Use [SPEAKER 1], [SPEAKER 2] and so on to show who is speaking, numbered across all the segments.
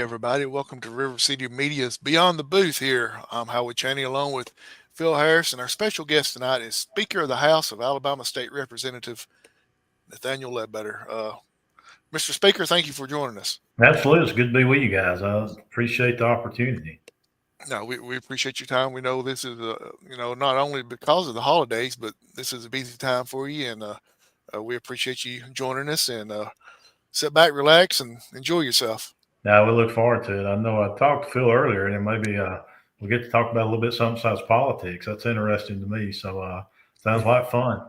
[SPEAKER 1] everybody. Welcome to RiverCity-Media's Beyond the Booth here. I'm Howie Chaney along with Phil Harris, and our special guest tonight is Speaker of the House of Alabama State Representative Nathaniel Ledbetter. Mr. Speaker, thank you for joining us.
[SPEAKER 2] Absolutely. It's good to be with you guys. I appreciate the opportunity.
[SPEAKER 1] No, we appreciate your time. We know this is, not only because of the holidays, but this is a busy time for you, and we appreciate you joining us. And sit back, relax, and enjoy yourself.
[SPEAKER 2] Now, we look forward to it. I know I talked to Phil earlier, and maybe we'll get to talk about a little bit something besides politics. That's interesting to me. So sounds like fun.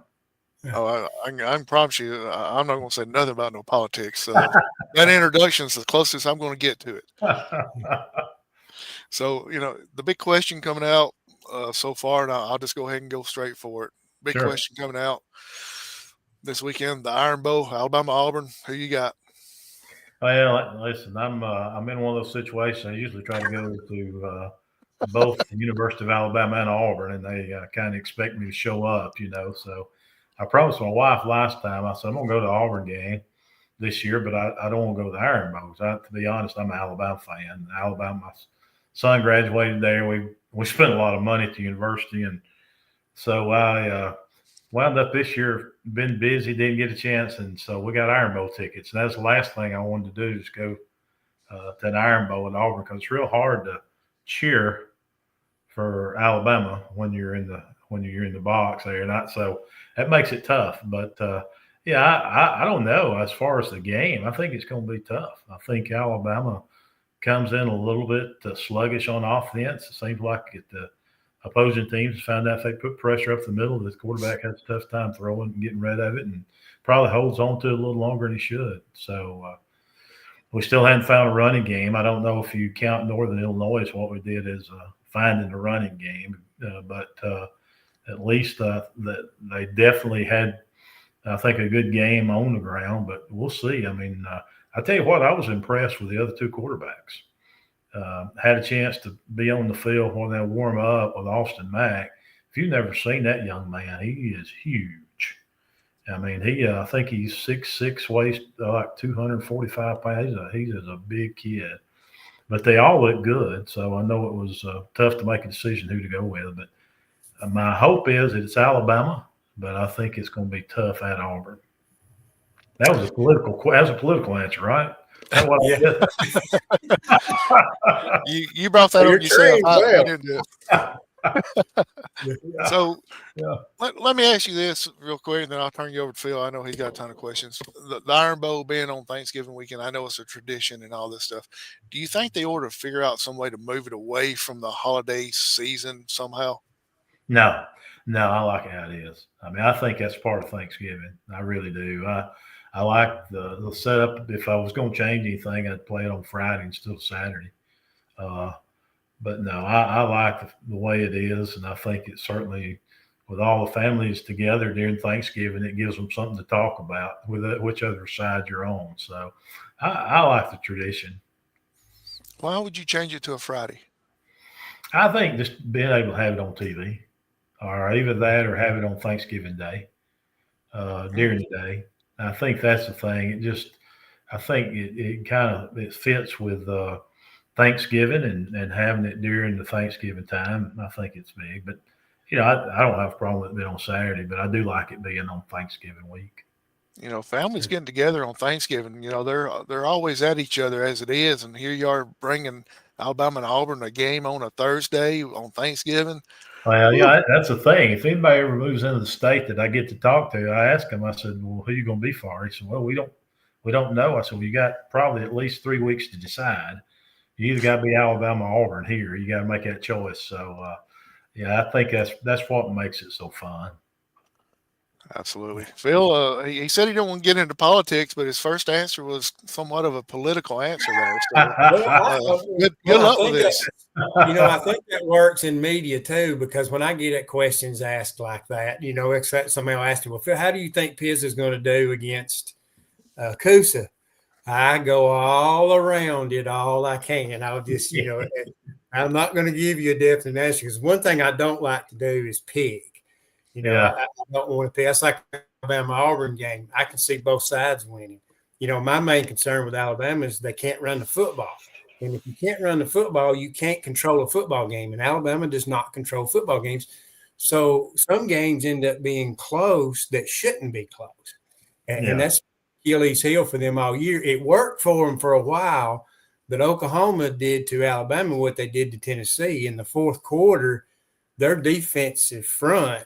[SPEAKER 1] Oh, I can promise you, I'm not going to say nothing about no politics. That introduction is the closest I'm going to get to it. So, the big question coming out so far, and I'll just go ahead and go straight for it. Big question coming out this weekend, the Iron Bowl, Alabama-Auburn. Who you got?
[SPEAKER 2] Well, listen, I'm in one of those situations. I usually try to go to both the University of Alabama and Auburn, and they kind of expect me to show up, So I promised my wife last time. I said I'm gonna go to the Auburn game this year, but I don't want to go to the Iron Bowl. To be honest, I'm an Alabama fan. Alabama, my son graduated there. We spent a lot of money at the university, and so I wound up this year, been busy, didn't get a chance, and so we got Iron Bowl tickets. And that's the last thing I wanted to do is go to an Iron Bowl in Auburn, because it's real hard to cheer for Alabama when you're in the box there. Not so that makes it tough. But I don't know as far as the game. I think it's going to be tough. I think Alabama comes in a little bit sluggish on offense. It seems like the opposing teams found out if they put pressure up the middle, the quarterback has a tough time throwing and getting rid of it, and probably holds on to it a little longer than he should. So we still haven't found a running game. I don't know if you count Northern Illinois, what we did is finding a running game, but at least that they definitely had, I think, a good game on the ground. But we'll see. I mean, I tell you what, I was impressed with the other two quarterbacks. Had a chance to be on the field when they warm up with Austin Mack. If you've never seen that young man, he is huge. I mean, I think he's 6'6", weighs like 245 pounds. He's a big kid. But they all look good, so I know it was tough to make a decision who to go with. But my hope is that it's Alabama, but I think it's going to be tough at Auburn. That was a political answer, right?
[SPEAKER 1] You brought that up yourself. I didn't do it. So let me ask you this real quick, and then I'll turn you over to Phil. I know he's got a ton of questions. The Iron Bowl being on Thanksgiving weekend, I know it's a tradition and all this stuff. Do you think they ought to figure out some way to move it away from the holiday season somehow?
[SPEAKER 2] No, I like how it is. I mean, I think that's part of Thanksgiving. I really do. I like the setup. If I was going to change anything, I'd play it on Friday instead of Saturday. But no, I like the way it is, and I think it certainly, with all the families together during Thanksgiving, it gives them something to talk about with whichever side you're on. So I like the tradition.
[SPEAKER 1] Why would you change it to a Friday?
[SPEAKER 2] I think just being able to have it on TV, or either that or have it on Thanksgiving Day during the day. I think that's the thing. I think it fits with Thanksgiving and having it during the Thanksgiving time. I think it's big, but I don't have a problem with it being on Saturday, but I do like it being on Thanksgiving week.
[SPEAKER 1] Families getting together on Thanksgiving. They're always at each other as it is, and here you are bringing Alabama and Auburn a game on a Thursday on Thanksgiving.
[SPEAKER 2] Well, yeah, that's the thing. If anybody ever moves into the state that I get to talk to, I ask them. I said, "Well, who are you going to be for?" He said, "Well, we don't know." I said, "Well, you got probably at least 3 weeks to decide. You either got to be Alabama or Auburn here. You got to make that choice." So, I think that's what makes it so fun.
[SPEAKER 1] Absolutely. Phil, he said he don't want to get into politics, but his first answer was somewhat of a political answer there. So, good luck with this.
[SPEAKER 3] I think that works in media too, because when I get questions asked like that, somebody will ask me, "Well, Phil, how do you think Piz is going to do against Coosa?" I go all around it all I can. I'll just, I'm not going to give you a definite answer, because one thing I don't like to do is pick. I don't want to pick. That's like the Alabama-Auburn game. I can see both sides winning. My main concern with Alabama is they can't run the football. And if you can't run the football, you can't control a football game. And Alabama does not control football games. So some games end up being close that shouldn't be close. And that's Achilles heel for them all year. It worked for them for a while, but Oklahoma did to Alabama what they did to Tennessee. In the fourth quarter, their defensive front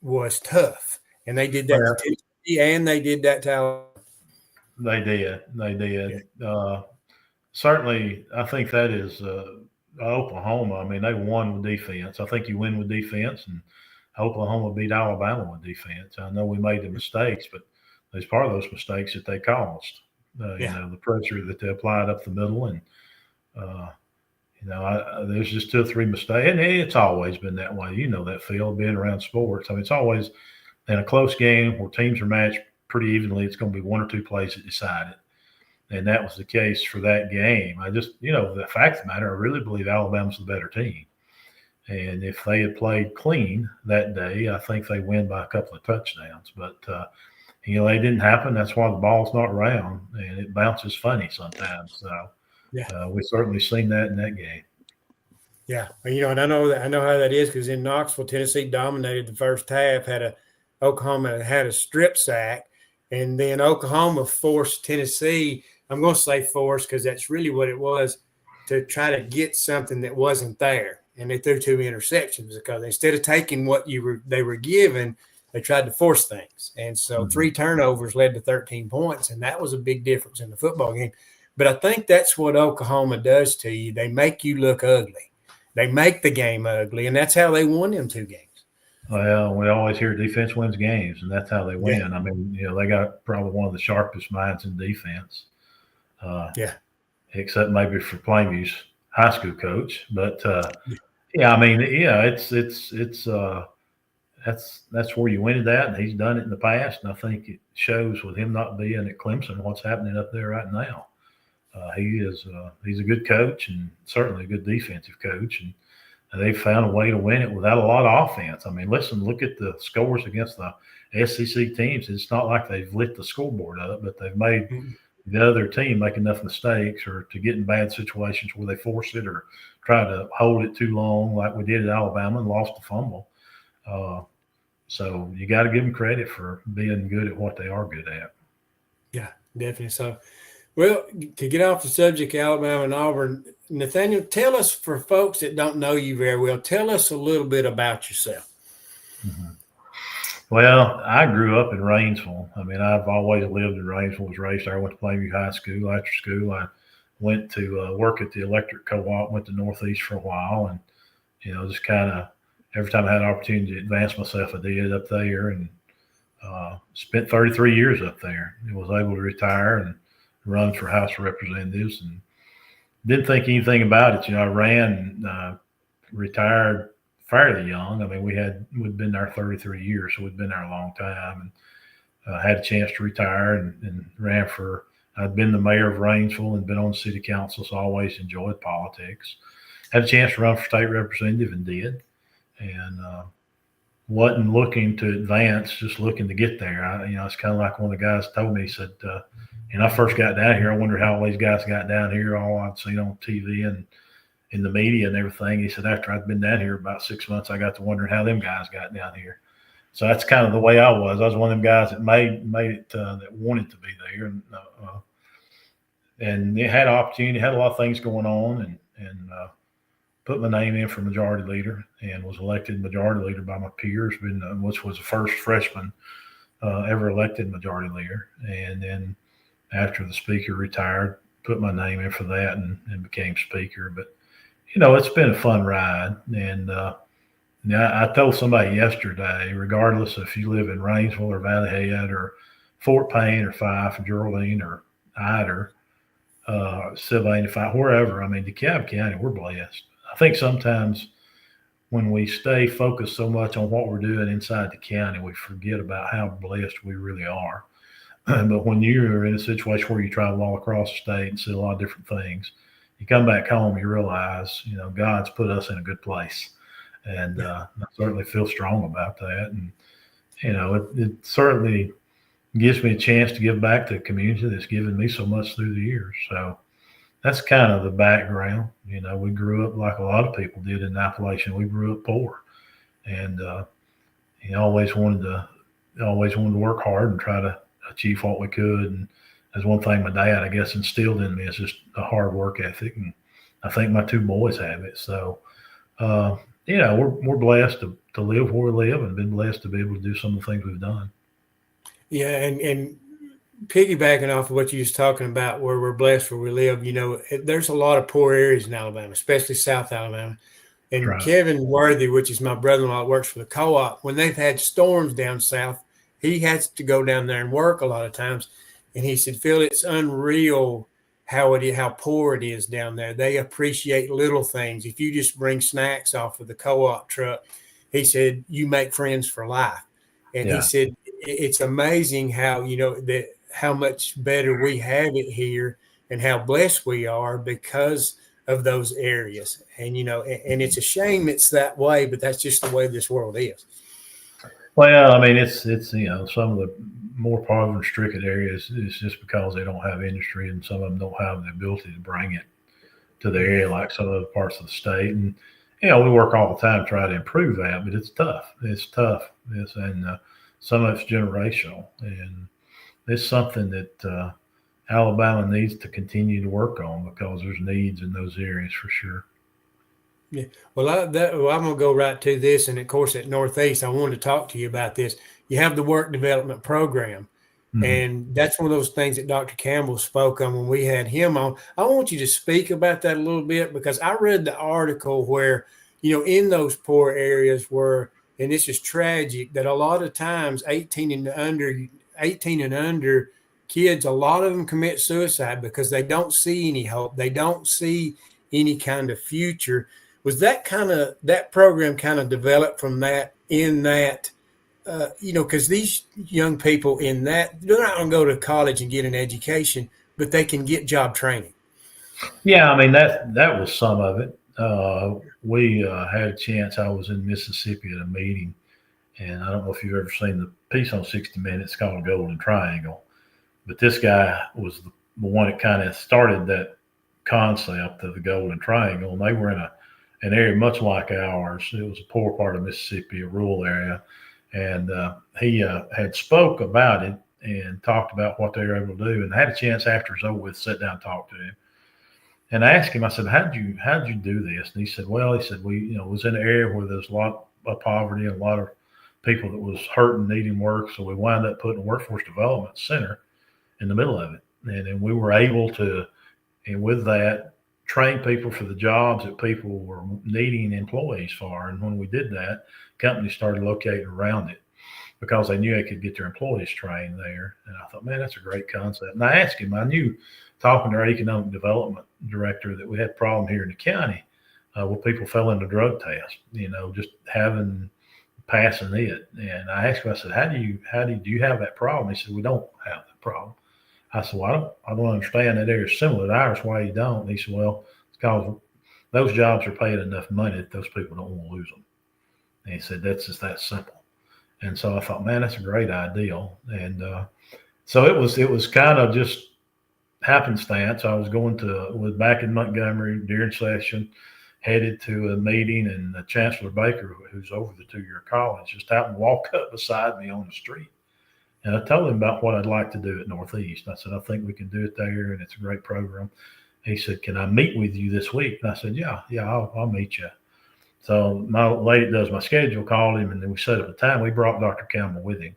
[SPEAKER 3] was tough. And they did that to Tennessee, and they did that to Alabama.
[SPEAKER 2] They did. Yeah. Certainly, I think that is Oklahoma. I mean, they won with defense. I think you win with defense, and Oklahoma beat Alabama with defense. I know we made the mistakes, but there's part of those mistakes that they caused. You know, the pressure that they applied up the middle, and you know, there's just 2 or 3 mistakes, and it's always been that way. You know that, Phil, being around sports. I mean, it's always in a close game where teams are matched pretty evenly. It's going to be 1 or 2 plays that decide it. And that was the case for that game. I just, you know, the fact of the matter, I really believe Alabama's the better team. And if they had played clean that day, I think they win by a couple of touchdowns. But, you know, they didn't happen. That's why the ball's not round, and it bounces funny sometimes. So we certainly seen that in that game.
[SPEAKER 3] Yeah, you know, and I know how that is, because in Knoxville, Tennessee dominated the first half. Oklahoma had a strip sack, and then Oklahoma forced Tennessee. I'm going to say forced because that's really what it was, to try to get something that wasn't there. And they threw 2 interceptions because instead of taking what they were given, they tried to force things. And so 3 turnovers led to 13 points, and that was a big difference in the football game. But I think that's what Oklahoma does to you. They make you look ugly. They make the game ugly, and that's how they won them 2 games.
[SPEAKER 2] Well, we always hear defense wins games, and that's how they win. I mean, you know, they got probably one of the sharpest minds in defense. Except maybe for Plainview's high school coach. But I mean, that's where you win it at, and he's done it in the past. And I think it shows with him not being at Clemson what's happening up there right now. He's a good coach, and certainly a good defensive coach, and they've found a way to win it without a lot of offense. I mean, look at the scores against the SEC teams. It's not like they've lit the scoreboard up, but they've made the other team make enough mistakes or to get in bad situations where they force it or try to hold it too long, like we did at Alabama and lost the fumble. So you got to give them credit for being good at what they are good at.
[SPEAKER 3] Yeah, definitely. So, well, to get off the subject, Alabama and Auburn, Nathaniel, tell us, for folks that don't know you very well, tell us a little bit about yourself.
[SPEAKER 2] Well, I grew up in Rainsville. I mean, I've always lived in Rainsville, was raised there. I went to Plainview High School. After school, I went to work at the electric co-op, went to Northeast for a while, and, you know, just kind of every time I had an opportunity to advance myself, I did up there, and spent 33 years up there. I was able to retire and run for House of Representatives, and didn't think anything about it. You know, I ran and retired fairly young. I mean, we'd been there 33 years, so we'd been there a long time, and had a chance to retire and ran for. I'd been the mayor of Rainsville and been on the city council, so I always enjoyed politics. Had a chance to run for state representative and did, and wasn't looking to advance, just looking to get there. It's kind of like one of the guys told me. He said, and I first got down here, I wondered how all these guys got down here, all I'd seen on TV and in the media and everything. He said, after I'd been down here about 6 months, I got to wondering how them guys got down here. So that's kind of the way I was. I was one of them guys that made it, that wanted to be there. And they had opportunity, had a lot of things going on, and put my name in for majority leader and was elected majority leader by my peers, which was the first freshman ever elected majority leader. And then after the speaker retired, put my name in for that and became speaker. But, you know, it's been a fun ride. And I told somebody yesterday, regardless if you live in Rainsville or Valley Head or Fort Payne or Fife or Geraldine or Ider, Sylvania, Fife, wherever, I mean, DeKalb County, we're blessed. I think sometimes when we stay focused so much on what we're doing inside the county, we forget about how blessed we really are. But when you're in a situation where you travel all across the state and see a lot of different things, you come back home, you realize, you know, God's put us in a good place. And I certainly feel strong about that. And, you know, it certainly gives me a chance to give back to the community that's given me so much through the years. So that's kind of the background. You know, we grew up like a lot of people did in Appalachian. We grew up poor, and he always wanted to work hard and try to achieve what we could. And that's one thing my dad, I guess, instilled in me is just a hard work ethic. And I think my two boys have it. So, you know, we're blessed to live where we live and been blessed to be able to do some of the things we've done.
[SPEAKER 3] Yeah, and piggybacking off of what you was talking about, where we're blessed where we live, you know, there's a lot of poor areas in Alabama, especially South Alabama. And
[SPEAKER 2] Right.
[SPEAKER 3] Kevin Worthy, which is my brother-in-law that works for the co-op, when they've had storms down south, he has to go down there and work a lot of times. And he said, Phil, it's unreal how poor it is down there. They appreciate little things. If you just bring snacks off of the co-op truck, he said, you make friends for life. And he said, it's amazing how, you know, how much better we have it here and how blessed we are because of those areas. And, you know, and it's a shame it's that way, but that's just the way this world is.
[SPEAKER 2] Well, I mean, it's you know, some of the more poverty stricken areas is just because they don't have industry, and some of them don't have the ability to bring it to the area like some other parts of the state. And you know, we work all the time to try to improve that, but it's tough. It's tough. And some of it's generational, and it's something that Alabama needs to continue to work on because there's needs in those areas for sure.
[SPEAKER 3] Yeah. Well, I'm going to go right to this. And of course, at Northeast, I wanted to talk to you about this. You have the work development program. Mm-hmm. And that's one of those things that Dr. Campbell spoke on when we had him on. I want you to speak about that a little bit because I read the article where, you know, in those poor areas where, and this is tragic, that a lot of times 18 and under kids, a lot of them commit suicide because they don't see any hope. They don't see any kind of future. Was that program kind of developed from that, you know, because these young people in that, they're not going to go to college and get an education, but they can get job training.
[SPEAKER 2] Yeah, I mean, that was some of it. We had a chance. I was in Mississippi at a meeting, and I don't know if you've ever seen the piece on 60 Minutes called Golden Triangle, but this guy was the one that kind of started that concept of the Golden Triangle, and they were in an area much like ours. It was a poor part of Mississippi, a rural area, and he had spoke about it and talked about what they were able to do, and I had a chance after it was over with, sit down and talk to him. And I asked him, I said, how'd you do this? And he said, we, you know, was in an area where there's a lot of poverty and a lot of people that was hurting, needing work. So we wound up putting a workforce development center in the middle of it. And then we were able to, and with that, train people for the jobs that people were needing employees for. And when we did that, companies started locating around it because they knew they could get their employees trained there. And I thought, man, that's a great concept. And I asked him, I knew talking to our economic development director that we had a problem here in the county where people fell into drug tests, you know, just passing it. And I asked him, I said, how do you have that problem? He said, we don't have that problem. I said, well, I don't understand that area is similar to ours. Why you don't? And he said, well, it's because those jobs are paying enough money that those people don't want to lose them. And he said, that's just that simple. And so I thought, man, that's a great idea. And so it was kind of just happenstance. I was back in Montgomery during session, headed to a meeting, and Chancellor Baker, who's over the 2-year college, just happened to walk up beside me on the street. And I told him about what I'd like to do at Northeast. I said, I think we can do it there, and it's a great program. He said, can I meet with you this week? And I said, yeah, I'll meet you. So my lady does my schedule, called him, and then we set up a time. We brought Dr. Campbell with him.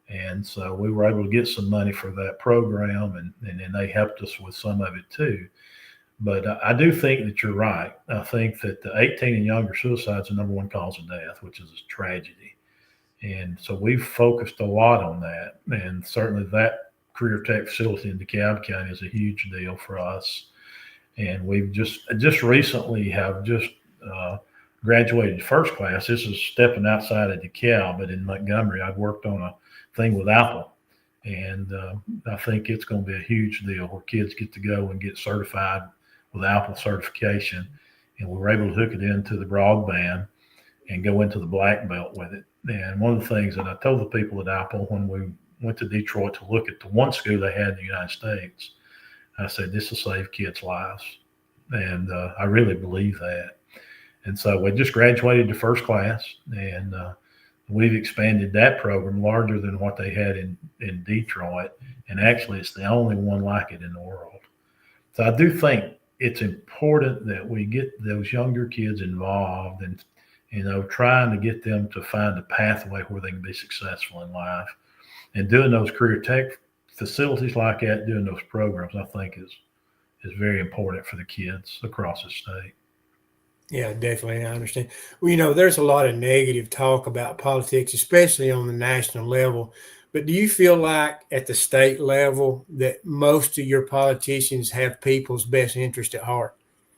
[SPEAKER 2] And so we were able to get some money for that program, and then they helped us with some of it too. But I do think that you're right. I think that the 18 and younger suicide is the number one cause of death, which is a tragedy. And so we've focused a lot on that. And certainly that career tech facility in DeKalb County is a huge deal for us. And we've just recently have graduated first class. This is stepping outside of DeKalb, but in Montgomery, I've worked on a thing with Apple. And I think it's going to be a huge deal where kids get to go and get certified with Apple certification. And we were able to hook it into the broadband and go into the black belt with it. And one of the things that I told the people at Apple when we went to Detroit to look at the one school they had in the United States, I said, this will save kids' lives. And I really believe that. And so we just graduated to first class, and we've expanded that program larger than what they had in Detroit. And actually, it's the only one like it in the world. So I do think it's important that we get those younger kids involved and, trying to get them to find a pathway where they can be successful in life. And doing those career tech facilities like that, doing those programs, I think is very important for the kids across the state.
[SPEAKER 3] Yeah, definitely. I understand. Well, there's a lot of negative talk about politics, especially on the national level. But do you feel like at the state level that most of your politicians have people's best interest at heart?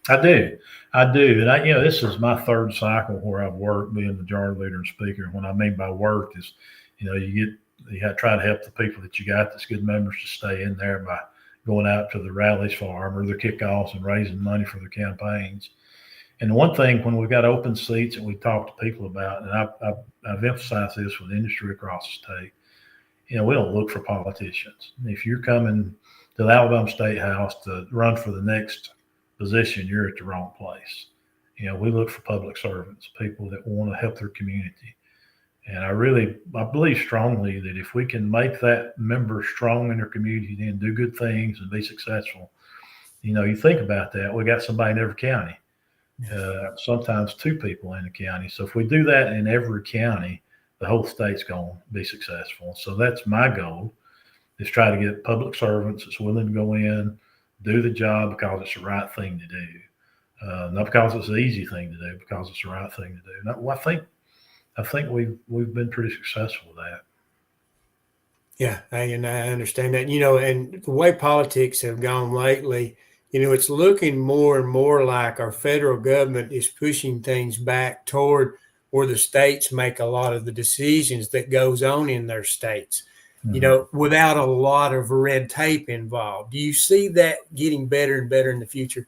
[SPEAKER 2] I do. And this is my third cycle where I've worked being majority leader and speaker. What I mean by work is, you have to try to help the people that you got that's good members to stay in there by going out to the rallies for them or their kickoffs and raising money for their campaigns. And one thing, when we've got open seats and we talk to people about, and I've emphasized this with industry across the state, we don't look for politicians. If you're coming to the Alabama State House to run for the next position, you're at the wrong place. We look for public servants, people that want to help their community. And I believe strongly that if we can make that member strong in their community and do good things and be successful, you think about that. We got somebody in every county. Sometimes two people in the county. So if we do that in every county, the whole state's going to be successful. So that's my goal, is try to get public servants that's willing to go in, do the job because it's the right thing to do. Not because it's the easy thing to do, because it's the right thing to do. Now, I think we've been pretty successful with that.
[SPEAKER 3] Yeah, and I understand that. And the way politics have gone lately, it's looking more and more like our federal government is pushing things back toward where the states make a lot of the decisions that goes on in their states, without a lot of red tape involved. Do you see that getting better and better in the future?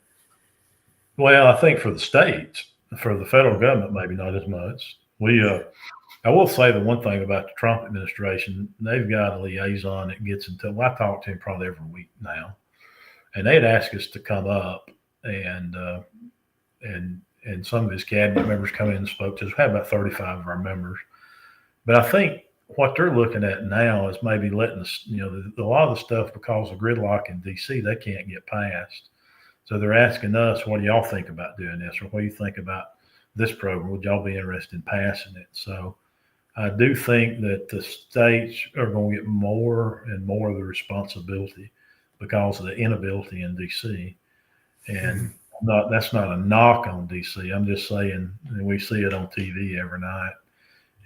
[SPEAKER 2] Well, I think for the states, for the federal government, maybe not as much. I will say the one thing about the Trump administration, they've got a liaison that gets into, I talk to him probably every week now. And they'd ask us to come up, and some of his cabinet members come in and spoke to us. We had about 35 of our members. But I think what they're looking at now is maybe letting us, a lot of the stuff, because of gridlock in D.C., they can't get passed. So they're asking us, what do y'all think about doing this? Or what do you think about this program? Would y'all be interested in passing it? So I do think that the states are going to get more and more of the responsibility because of the inability in D.C. And that's not a knock on D.C. I'm just saying, we see it on TV every night.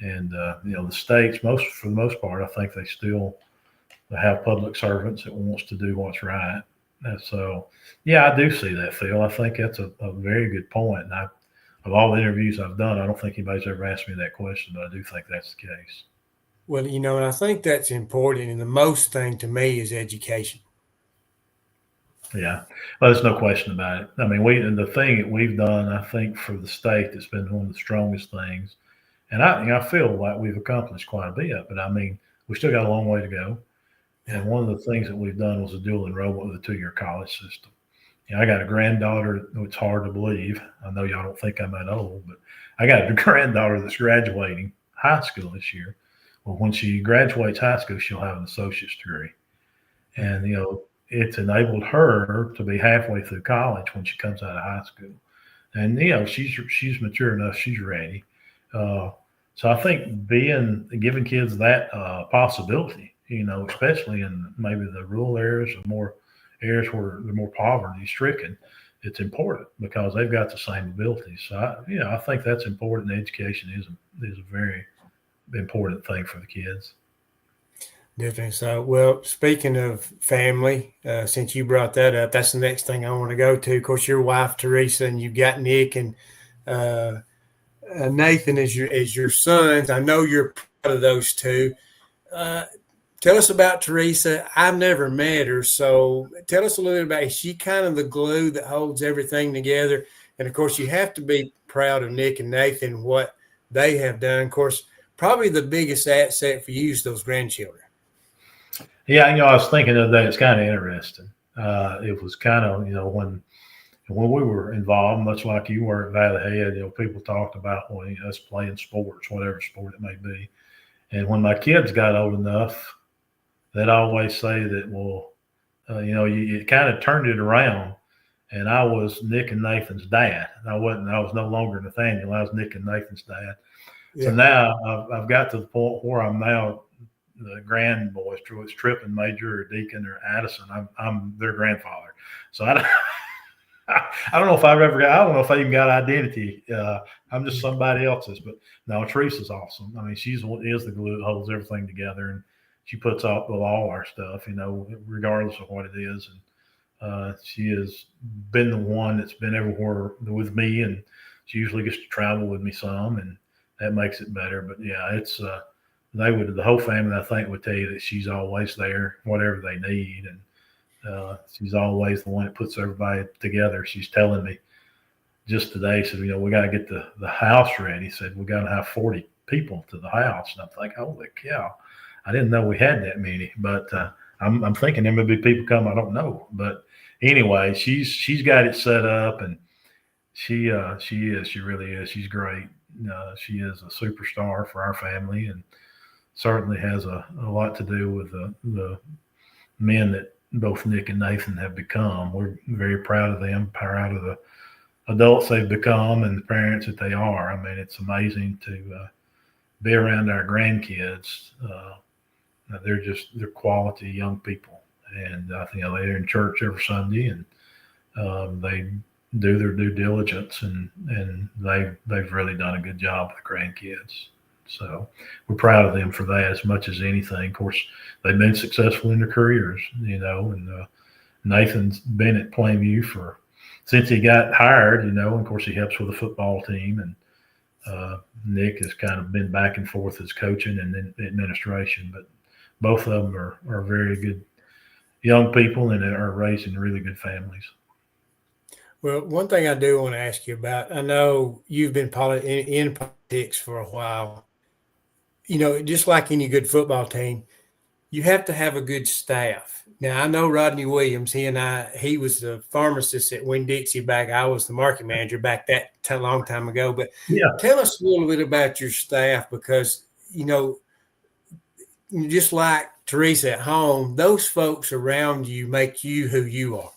[SPEAKER 2] And, the states, for the most part, I think they still have public servants that wants to do what's right. And so, yeah, I do see that, Phil. I think that's a very good point. And of all the interviews I've done, I don't think anybody's ever asked me that question, but I do think that's the case.
[SPEAKER 3] Well, and I think that's important. And the most thing to me is education.
[SPEAKER 2] Yeah, well, there's no question about it. I mean, the thing that we've done, I think, for the state, that's been one of the strongest things. And I feel like we've accomplished quite a bit, but we still got a long way to go. And one of the things that we've done was a dual enrollment with a 2-year college system. I got a granddaughter. It's hard to believe. I know y'all don't think I'm that old, but I got a granddaughter that's graduating high school this year. Well, when she graduates high school, she'll have an associate's degree. And, it's enabled her to be halfway through college when she comes out of high school. And, she's mature enough. She's ready. So I think giving kids that possibility, especially in maybe the rural areas or more areas where they're more poverty stricken, it's important because they've got the same abilities. So I think that's important. Education is a very important thing for the kids.
[SPEAKER 3] Definitely. So, well, speaking of family, since you brought that up, that's the next thing I want to go to. Of course, your wife, Teresa, and you've got Nick and Nathan as your sons. I know you're proud of those two. Tell us about Teresa. I've never met her, so tell us a little bit about, is she kind of the glue that holds everything together? And, of course, you have to be proud of Nick and Nathan, what they have done. Of course, probably the biggest asset for you is those grandchildren.
[SPEAKER 2] Yeah, I was thinking of that. It's kind of interesting. it was kind of, when we were involved, much like you were at Valley Head, people talked about us playing sports, whatever sport it may be. And when my kids got old enough, they'd always say that, well, you kind of turned it around. And I was Nick and Nathan's dad. I was no longer Nathaniel. I was Nick and Nathan's dad. Yeah. So now I've got to the point where I'm now the grand boys, it's Tripp and Major or Deacon or Addison. I'm their grandfather. So I don't know if I don't know if I even got identity. I'm just somebody else's. But no, Teresa's awesome. I mean, she is the glue that holds everything together, and she puts up with all our stuff, regardless of what it is. And she has been the one that's been everywhere with me, and she usually gets to travel with me some, and that makes it better. But yeah, it's the whole family, I think, would tell you that she's always there, whatever they need, and she's always the one that puts everybody together. She's telling me just today, said, we got to get the house ready. Said we got to have 40 people to the house, and I'm thinking, holy cow, I didn't know we had that many, but I'm thinking there may be people come, I don't know, but anyway, she's got it set up, and she really is. She's great. She is a superstar for our family, and certainly has a lot to do with the men that both Nick and Nathan have become. We're very proud of them, proud of the adults they've become, and the parents that they are. I mean, it's amazing to be around our grandkids. They're quality young people, and I think they're in church every Sunday, and they do their due diligence, and they've really done a good job with the grandkids. So we're proud of them for that as much as anything. Of course, they've been successful in their careers, and Nathan's been at Plainview since he got hired, and of course he helps with the football team, and Nick has kind of been back and forth as coaching and then administration, but both of them are very good young people and are raising really good families.
[SPEAKER 3] Well, one thing I do want to ask you about, I know you've been in politics for a while. Just like any good football team, you have to have a good staff. Now, I know Rodney Williams, he was the pharmacist at Winn-Dixie back. I was the market manager back that long time ago. But yeah, tell us a little bit about your staff, because, just like Teresa at home, those folks around you make you who you are.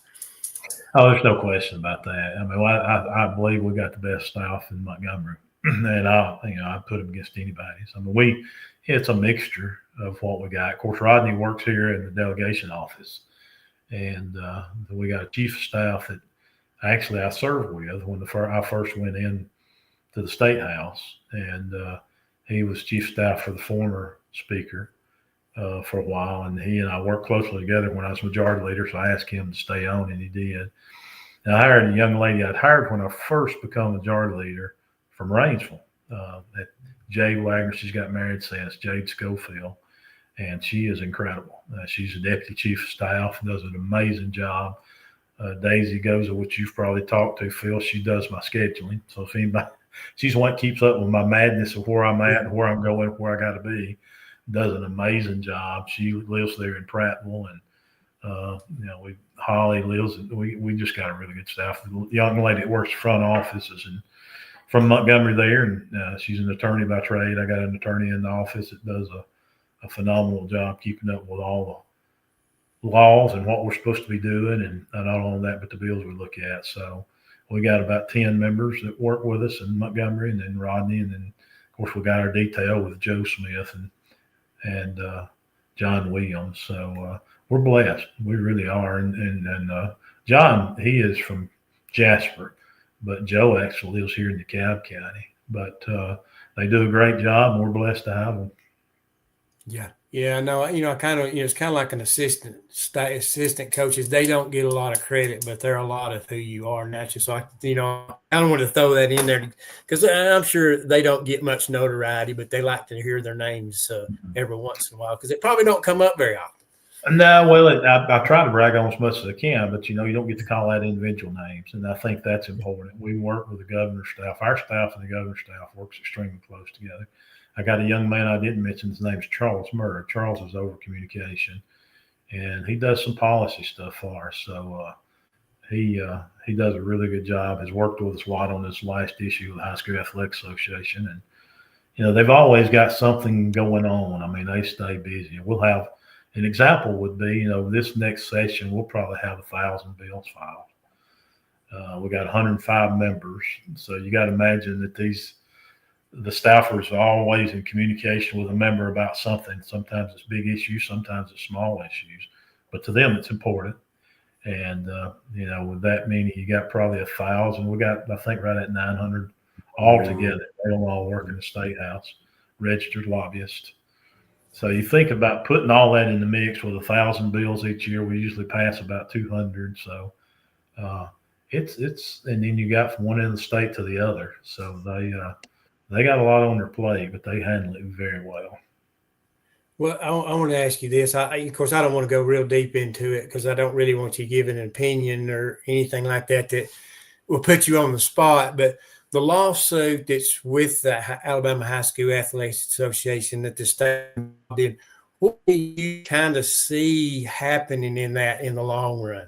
[SPEAKER 2] Oh, there's no question about that. I mean, I believe we got the best staff in Montgomery, and I put them against anybody's. I mean, it's a mixture of what we got. Of course, Rodney works here in the delegation office, and we got a chief of staff that actually I served with when I first went in to the State House, and he was chief of staff for the former speaker for a while, and he and I worked closely together when I was majority leader, so I asked him to stay on, and he did. And I hired a young lady I'd hired when I first became majority leader from Rainsville, Jade Wagner. She's got married since, Jade Schofield, and she is incredible. She's a deputy chief of staff and does an amazing job. Daisy goes, which you've probably talked to, Phil. She does my scheduling. So if anybody, she's the one that keeps up with my madness of where I'm at and where I'm going, where I got to be. Does an amazing job. She lives there in Prattville, and Holly lives. We just got a really good staff. The young lady that works the front office is from Montgomery there, and she's an attorney by trade. I got an attorney in the office that does a phenomenal job keeping up with all the laws and what we're supposed to be doing, and not only that, but the bills we look at. So we got about 10 members that work with us in Montgomery, and then Rodney, and then of course we got our detail with Joe Smith and John Williams. So we're blessed. We really are. And John, he is from Jasper, but Joe actually lives here in DeKalb County. But they do a great job, and we're blessed to have them.
[SPEAKER 3] Yeah. Yeah, no, I kind of, it's kind of like an assistant coaches. They don't get a lot of credit, but they're a lot of who you are. And that's just like, I don't want to throw that in there because I'm sure they don't get much notoriety, but they like to hear their names every once in a while because it probably don't come up very often.
[SPEAKER 2] No, well, I try to brag on as much as I can, but, you don't get to call out individual names. And I think that's important. We work with the governor's staff. Our staff and the governor's staff works extremely close together. I got a young man I didn't mention. His name is Charles Murray. Charles is over communication, and he does some policy stuff for us. So he does a really good job. Has worked with us a lot on this last issue of the High School Athletic Association, and they've always got something going on. I mean, they stay busy. We'll have an example would be, this next session we'll probably have 1,000 bills filed. We got 105 members, so you got to imagine that the staffers are always in communication with a member about something. Sometimes it's big issues, sometimes it's small issues, but to them it's important. And with that many, you got probably 1,000. We got, I think, right at 900 all together. They don't all work in the State House, registered lobbyists. So you think about putting all that in the mix with 1,000 bills each year. We usually pass about 200. So it's and then you got from one end of the state to the other. So they got a lot on their plate, but they handle it very well.
[SPEAKER 3] Well, I want to ask you this. Of course, I don't want to go real deep into it because I don't really want you giving an opinion or anything like that will put you on the spot. But the lawsuit that's with the Alabama High School Athletics Association that the state did, what do you kind of see happening in that in the long run?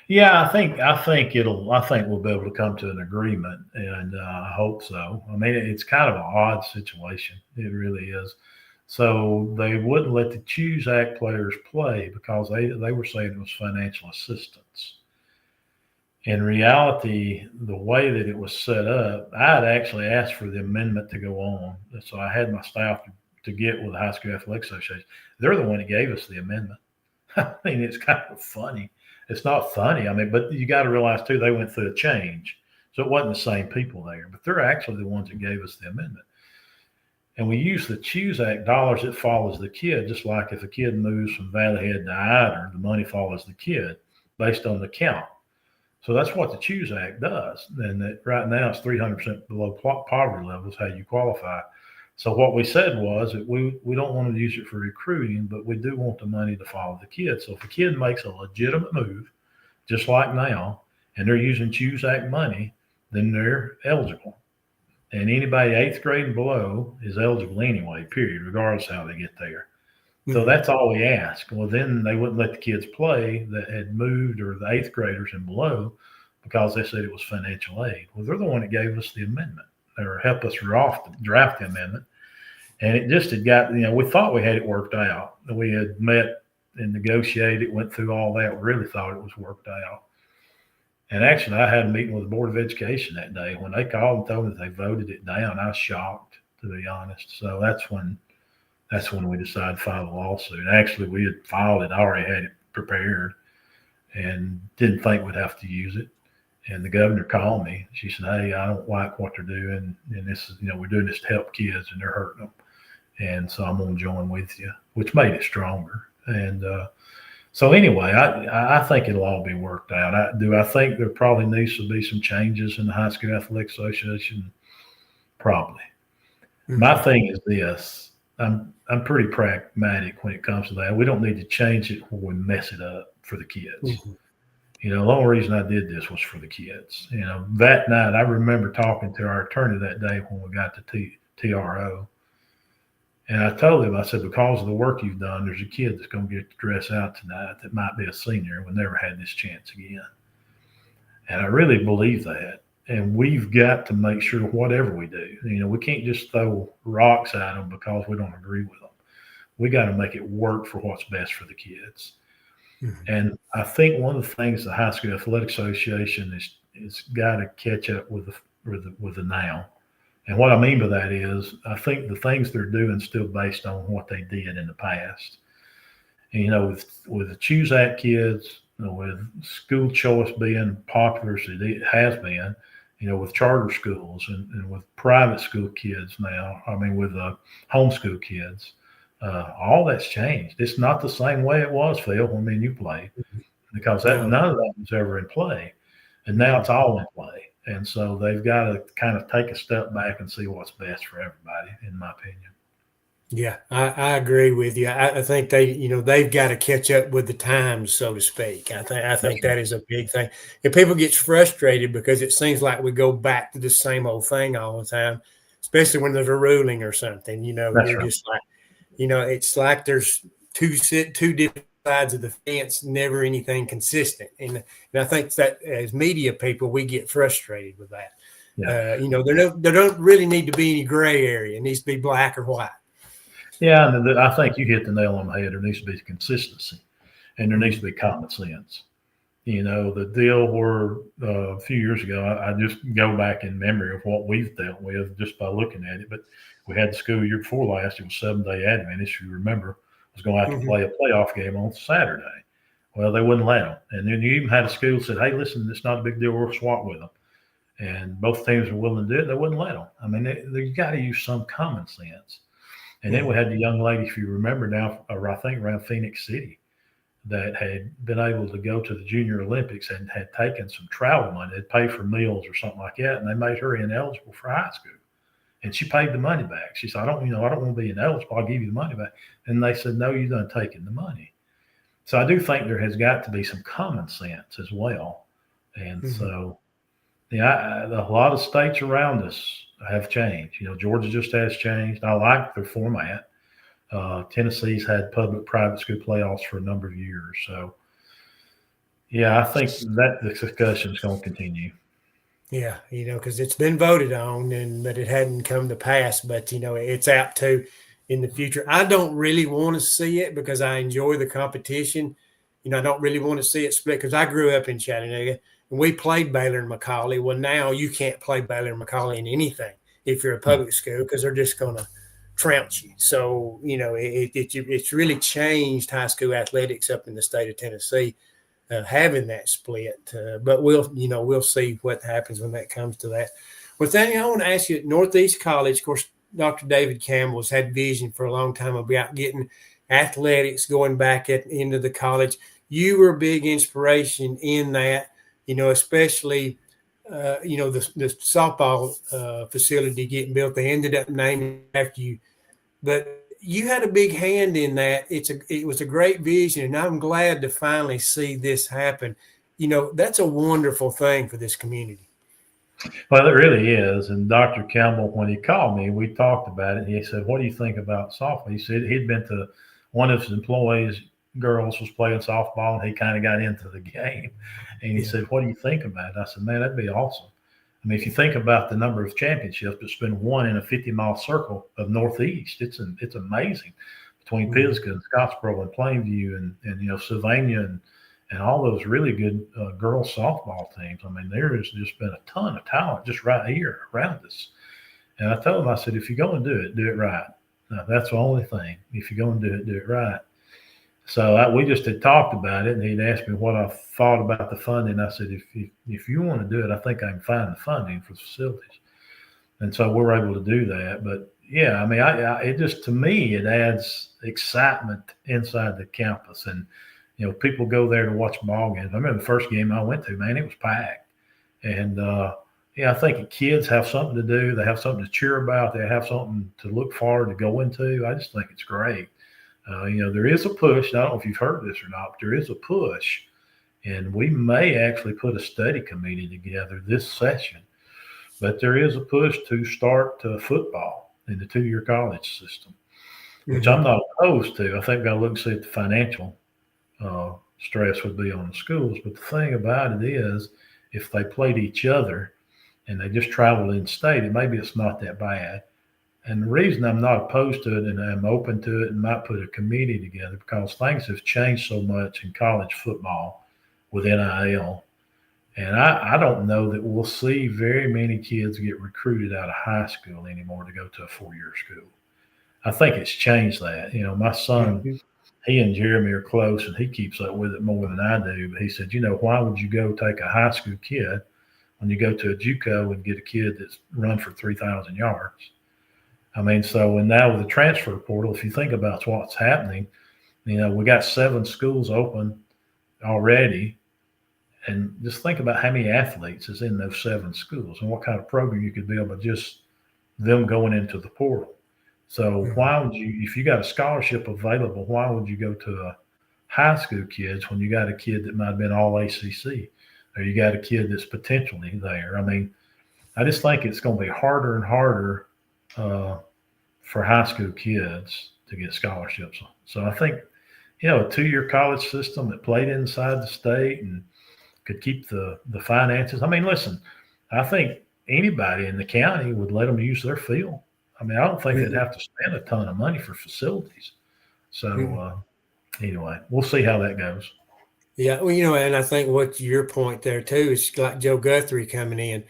[SPEAKER 2] Yeah, I think we'll be able to come to an agreement, and I hope so. I mean, it's kind of an odd situation. It really is. So they wouldn't let the Choose Act players play because they were saying it was financial assistance. In reality, the way that it was set up, I had actually asked for the amendment to go on. So I had my staff to get with the High School Athletic Association. They're the one that gave us the amendment. I mean, it's kind of funny. It's not funny. I mean, but you got to realize too, they went through a change. So it wasn't the same people there, but they're actually the ones that gave us the amendment. And we use the Choose Act dollars that follows the kid, just like if a kid moves from Valley Head to Ider, the money follows the kid based on the count. So that's what the Choose Act does. And that right now it's 300% below poverty levels, how you qualify. So what we said was that we don't want to use it for recruiting, but we do want the money to follow the kid. So if a kid makes a legitimate move, just like now, and they're using Choose Act money, then they're eligible. And anybody 8th grade and below is eligible anyway, period, regardless of how they get there. So that's all we ask. Well, then they wouldn't let the kids play that had moved or the 8th graders and below because they said it was financial aid. Well, they're the one that gave us the amendment or helped us draft the amendment. And it just had got, we thought we had it worked out. We had met and negotiated, went through all that. We really thought it was worked out. And actually, I had a meeting with the Board of Education that day. When they called and told me that they voted it down, I was shocked, to be honest. So that's when we decided to file a lawsuit. Actually, we had filed it. I already had it prepared and didn't think we'd have to use it. And the governor called me. She said, "Hey, I don't like what they're doing. And this is, we're doing this to help kids and they're hurting them. And so I'm going to join with you," which made it stronger. And so anyway, I think it'll all be worked out. I think there probably needs to be some changes in the High School Athletic Association? Probably. Mm-hmm. My thing is this. I'm pretty pragmatic when it comes to that. We don't need to change it when we mess it up for the kids. Mm-hmm. The only reason I did this was for the kids. That night I remember talking to our attorney that day when we got to TRO. And I told him, I said, because of the work you've done, there's a kid that's going to get to dress out tonight that might be a senior and will never have this chance again. And I really believe that. And we've got to make sure whatever we do, we can't just throw rocks at them because we don't agree with them. We got to make it work for what's best for the kids. Mm-hmm. And I think one of the things the High School Athletic Association is got to catch up with the now. And what I mean by that is I think the things they're doing still based on what they did in the past. And, with the Choose Act kids, with school choice being popular as it has been, with charter schools and with private school kids now, with homeschool kids, all that's changed. It's not the same way it was, Phil, when you played, because none of that was ever in play. And now it's all in play. And so they've got to kind of take a step back and see what's best for everybody, in my opinion.
[SPEAKER 3] Yeah, I agree with you. I think they've got to catch up with the times, so to speak. I think that is a big thing. If people get frustrated because it seems like we go back to the same old thing all the time, especially when there's a ruling or something, you're right. Just like, it's like there's two different sides of the fence, never anything consistent. And I think that as media people, we get frustrated with that.
[SPEAKER 2] Yeah.
[SPEAKER 3] There don't really need to be any gray area. It needs to be black or white.
[SPEAKER 2] Yeah, and I think you hit the nail on the head. There needs to be consistency, and there needs to be common sense. The deal where a few years ago, I just go back in memory of what we've dealt with just by looking at it. But we had the school year before last. It was 7-day Adventist, you remember, was going to have to play a playoff game on Saturday. Well, they wouldn't let them. And then you even had a school that said, hey, listen, it's not a big deal. We'll swap with them. And both teams were willing to do it. They wouldn't let them. I mean, you got to use some common sense. And then we had the young lady, if you remember now, I think around Phoenix City, that had been able to go to the Junior Olympics and had taken some travel money. They'd pay for meals or something like that, and they made her ineligible for high school. And she paid the money back. She said, I don't want to be ineligible. I'll give you the money back. And they said, no, you done taken the money. So I do think there has got to be some common sense as well. And so, yeah, a lot of states around us have changed. Georgia just has changed. I like their format. Tennessee's had public-private school playoffs for a number of years. So, yeah, I think that the discussion is going to continue.
[SPEAKER 3] Yeah, because it's been voted on, but it hadn't come to pass. But, it's out to in the future. I don't really want to see it because I enjoy the competition. I don't really want to see it split because I grew up in Chattanooga, and we played Baylor and McCallie. Well, now you can't play Baylor and McCallie in anything if you're a public school because they're just going to trounce you. So, it's really changed high school athletics up in the state of Tennessee, having that split. But we'll see what happens when that comes to that. Well, Nathaniel, I want to ask you at Northeast College, of course, Dr. David Campbell's had vision for a long time about getting athletics going back into the college. You were a big inspiration in that, especially the softball facility getting built. They ended up naming after you. But you had a big hand in that. It was a great vision, and I'm glad to finally see this happen. That's a wonderful thing for this community.
[SPEAKER 2] Well, it really is. And Dr. Campbell, when he called me, we talked about it. He said, what do you think about softball? He said he'd been to one of his employees' girls was playing softball, and he kind of got into the game. And he said, what do you think about it? I said, man, that'd be awesome. I mean, if you think about the number of championships that's been won in a 50-mile circle of Northeast, it's amazing between Pisgah and Scottsboro and Plainview and Sylvania and all those really good girls softball teams. I mean, there has just been a ton of talent just right here around us. And I told him, I said, if you're going to do it right. Now, that's the only thing. If you're going to do it right. So we just had talked about it, and he'd asked me what I thought about the funding. I said, if you want to do it, I think I can find the funding for the facilities. And so we're able to do that. But, yeah, I mean, it just, to me, it adds excitement inside the campus. And, people go there to watch ball games. I remember the first game I went to, man, it was packed. And, I think kids have something to do. They have something to cheer about. They have something to look forward to go into. I just think it's great. There is a push. I don't know if you've heard this or not, but there is a push. And we may actually put a study committee together this session. But there is a push to start football in the 2-year college system, which I'm not opposed to. I think we've got to look and see if the financial stress would be on the schools. But the thing about it is, if they played each other and they just traveled in state, maybe it's not that bad. And the reason I'm not opposed to it and I'm open to it and might put a committee together because things have changed so much in college football with NIL. And I don't know that we'll see very many kids get recruited out of high school anymore to go to a 4-year school. I think it's changed that. My son, he and Jeremy are close, and he keeps up with it more than I do. But he said, why would you go take a high school kid when you go to a JUCO and get a kid that's run for 3,000 yards? I mean, so and now with the transfer portal, if you think about what's happening, we got 7 schools open already. And just think about how many athletes is in those 7 schools and what kind of program you could build by just them going into the portal. So why would you, if you got a scholarship available, why would you go to a high school kids when you got a kid that might have been all ACC or you got a kid that's potentially there? I mean, I just think it's going to be harder and harder for high school kids to get scholarships. So I think a 2-year college system that played inside the state and could keep the finances. I mean, listen, I think anybody in the county would let them use their field. I mean, I don't think they'd have to spend a ton of money for facilities. So anyway, we'll see how that goes.
[SPEAKER 3] Yeah, well, and I think what your point there too is like Joe Guthrie coming in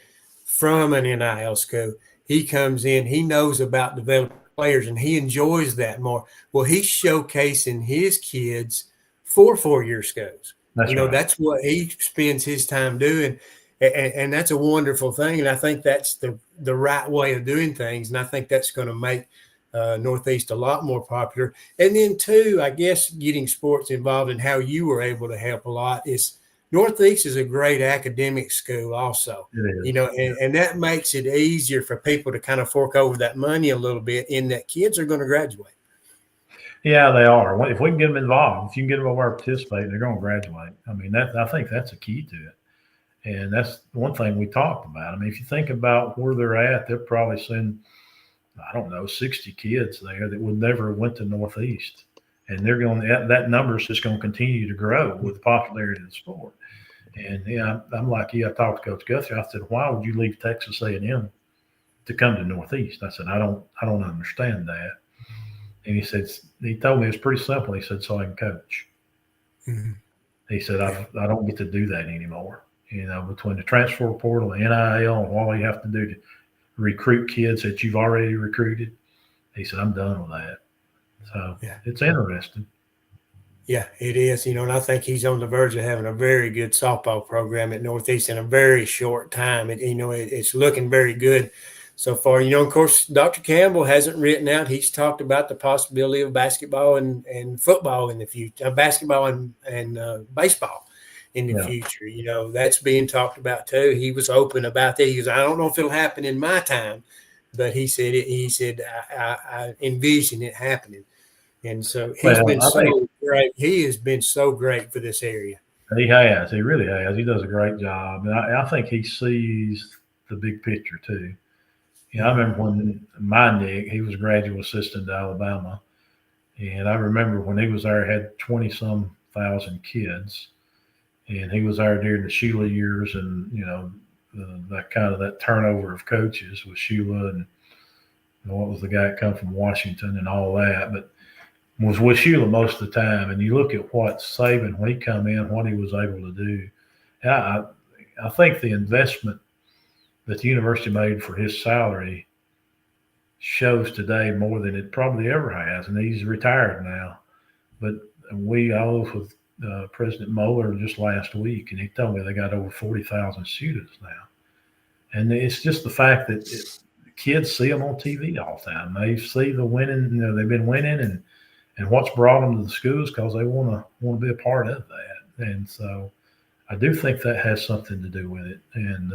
[SPEAKER 3] from an NIL school. He comes in, he knows about developing players, and he enjoys that more. Well, he's showcasing his kids for 4-year schools.
[SPEAKER 2] That's right.
[SPEAKER 3] That's what he spends his time doing, and that's a wonderful thing. And I think that's the right way of doing things, and I think that's going to make Northeast a lot more popular. And then too, I guess getting sports involved and how you were able to help a lot is Northeast is a great academic school also, and that makes it easier for people to kind of fork over that money a little bit in that kids are going to graduate.
[SPEAKER 2] Yeah, they are. If we can get them involved, if you can get them over participating, they're going to graduate. I mean, I think that's a key to it. And that's one thing we talked about. I mean, if you think about where they're at, they're probably send, 60 kids there that would never went to Northeast. And they're going that number is just going to continue to grow with the popularity of the sport. And I'm like you. I talked to Coach Guthrie. I said, "Why would you leave Texas A&M to come to Northeast?" I said, "I don't understand that." And he told me it's pretty simple. He said, "So I can coach." Mm-hmm. He said, "I don't get to do that anymore. Between the transfer portal, the NIL, and all you have to do to recruit kids that you've already recruited." He said, "I'm done with that." So It's interesting.
[SPEAKER 3] Yeah, it is. And I think he's on the verge of having a very good softball program at Northeast in a very short time. It's looking very good so far. Of course, Dr. Campbell hasn't written out. He's talked about the possibility of basketball and football in the future, basketball and baseball in the future. That's being talked about too. He was open about that. He goes, "I don't know if it'll happen in my time," but he said I envision it happening. And so he's been so great. He has been so great for this area.
[SPEAKER 2] He has. He really has. He does a great job. And I think he sees the big picture too. I remember when my Nick, he was a graduate assistant to Alabama. And I remember when he was there, had 20-some thousand kids. And he was there during the Sheila years and, that turnover of coaches with Sheila and what was the guy that come from Washington and all that. But was with Sheila most of the time, and you look at what Saban, when he come in, what he was able to do. I think the investment that the university made for his salary shows today more than it probably ever has, and he's retired now. But I was with President Moeller just last week, and he told me they got over 40,000 students now. And it's just the fact that kids see them on TV all the time. They see the winning, they've been winning, and what's brought them to the schools because they want to be a part of that. And so I do think that has something to do with it. And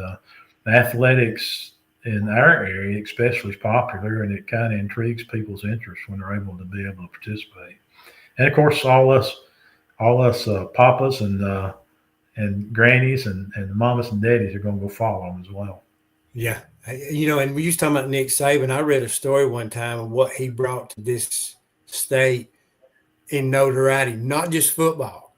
[SPEAKER 2] athletics in our area especially is popular, and it kind of intrigues people's interest when they're able to participate. And of course, all us papas and grannies and mamas and daddies are going to go follow them as well.
[SPEAKER 3] Yeah. And we used to talk about Nick Saban. I read a story one time of what he brought to this state in notoriety, not just football.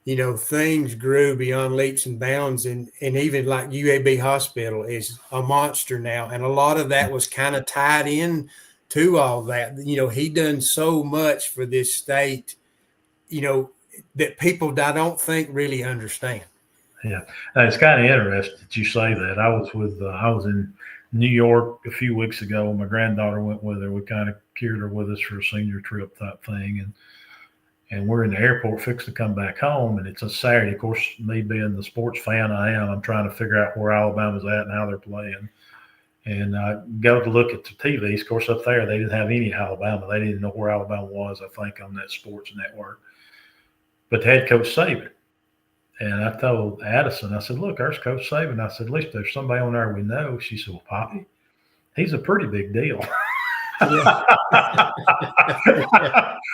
[SPEAKER 3] Things grew beyond leaps and bounds, and even like UAB Hospital is a monster now, and a lot of that was kind of tied in to all that. He done so much for this state, that people I don't think really understand.
[SPEAKER 2] Yeah, it's kind of interesting that you say that. I was in New York a few weeks ago. My granddaughter went with her. We kind of carried her with us for a senior trip type thing, and we're in the airport fixing to come back home, and it's a Saturday. Of course, me being the sports fan I am, I'm trying to figure out where Alabama's at and how they're playing. And I go to look at the TVs. Of course, up there, they didn't have any Alabama. They didn't know where Alabama was, I think, on that sports network. But they had Coach Saban. And I told Addison, I said, "Look, there's Coach Saban." I said, "At least there's somebody on there we know." She said, "Well, Popi, he's a pretty big deal."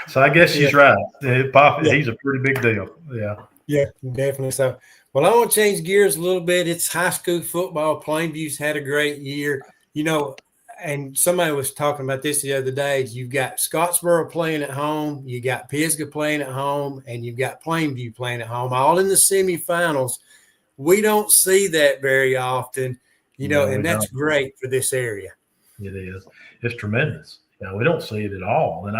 [SPEAKER 2] So I guess she's right. Popi, he's a pretty big deal.
[SPEAKER 3] Yeah, definitely so. Well, I want to change gears a little bit. It's high school football. Plainview's had a great year. and somebody was talking about this the other day. You've got Scottsboro playing at home, you got Pisgah playing at home, and you've got Plainview playing at home, all in the semifinals. We don't see that very often,
[SPEAKER 2] No,
[SPEAKER 3] and
[SPEAKER 2] we
[SPEAKER 3] that's
[SPEAKER 2] don't.
[SPEAKER 3] great for this area.
[SPEAKER 2] It is. It's tremendous. We don't see it at all. And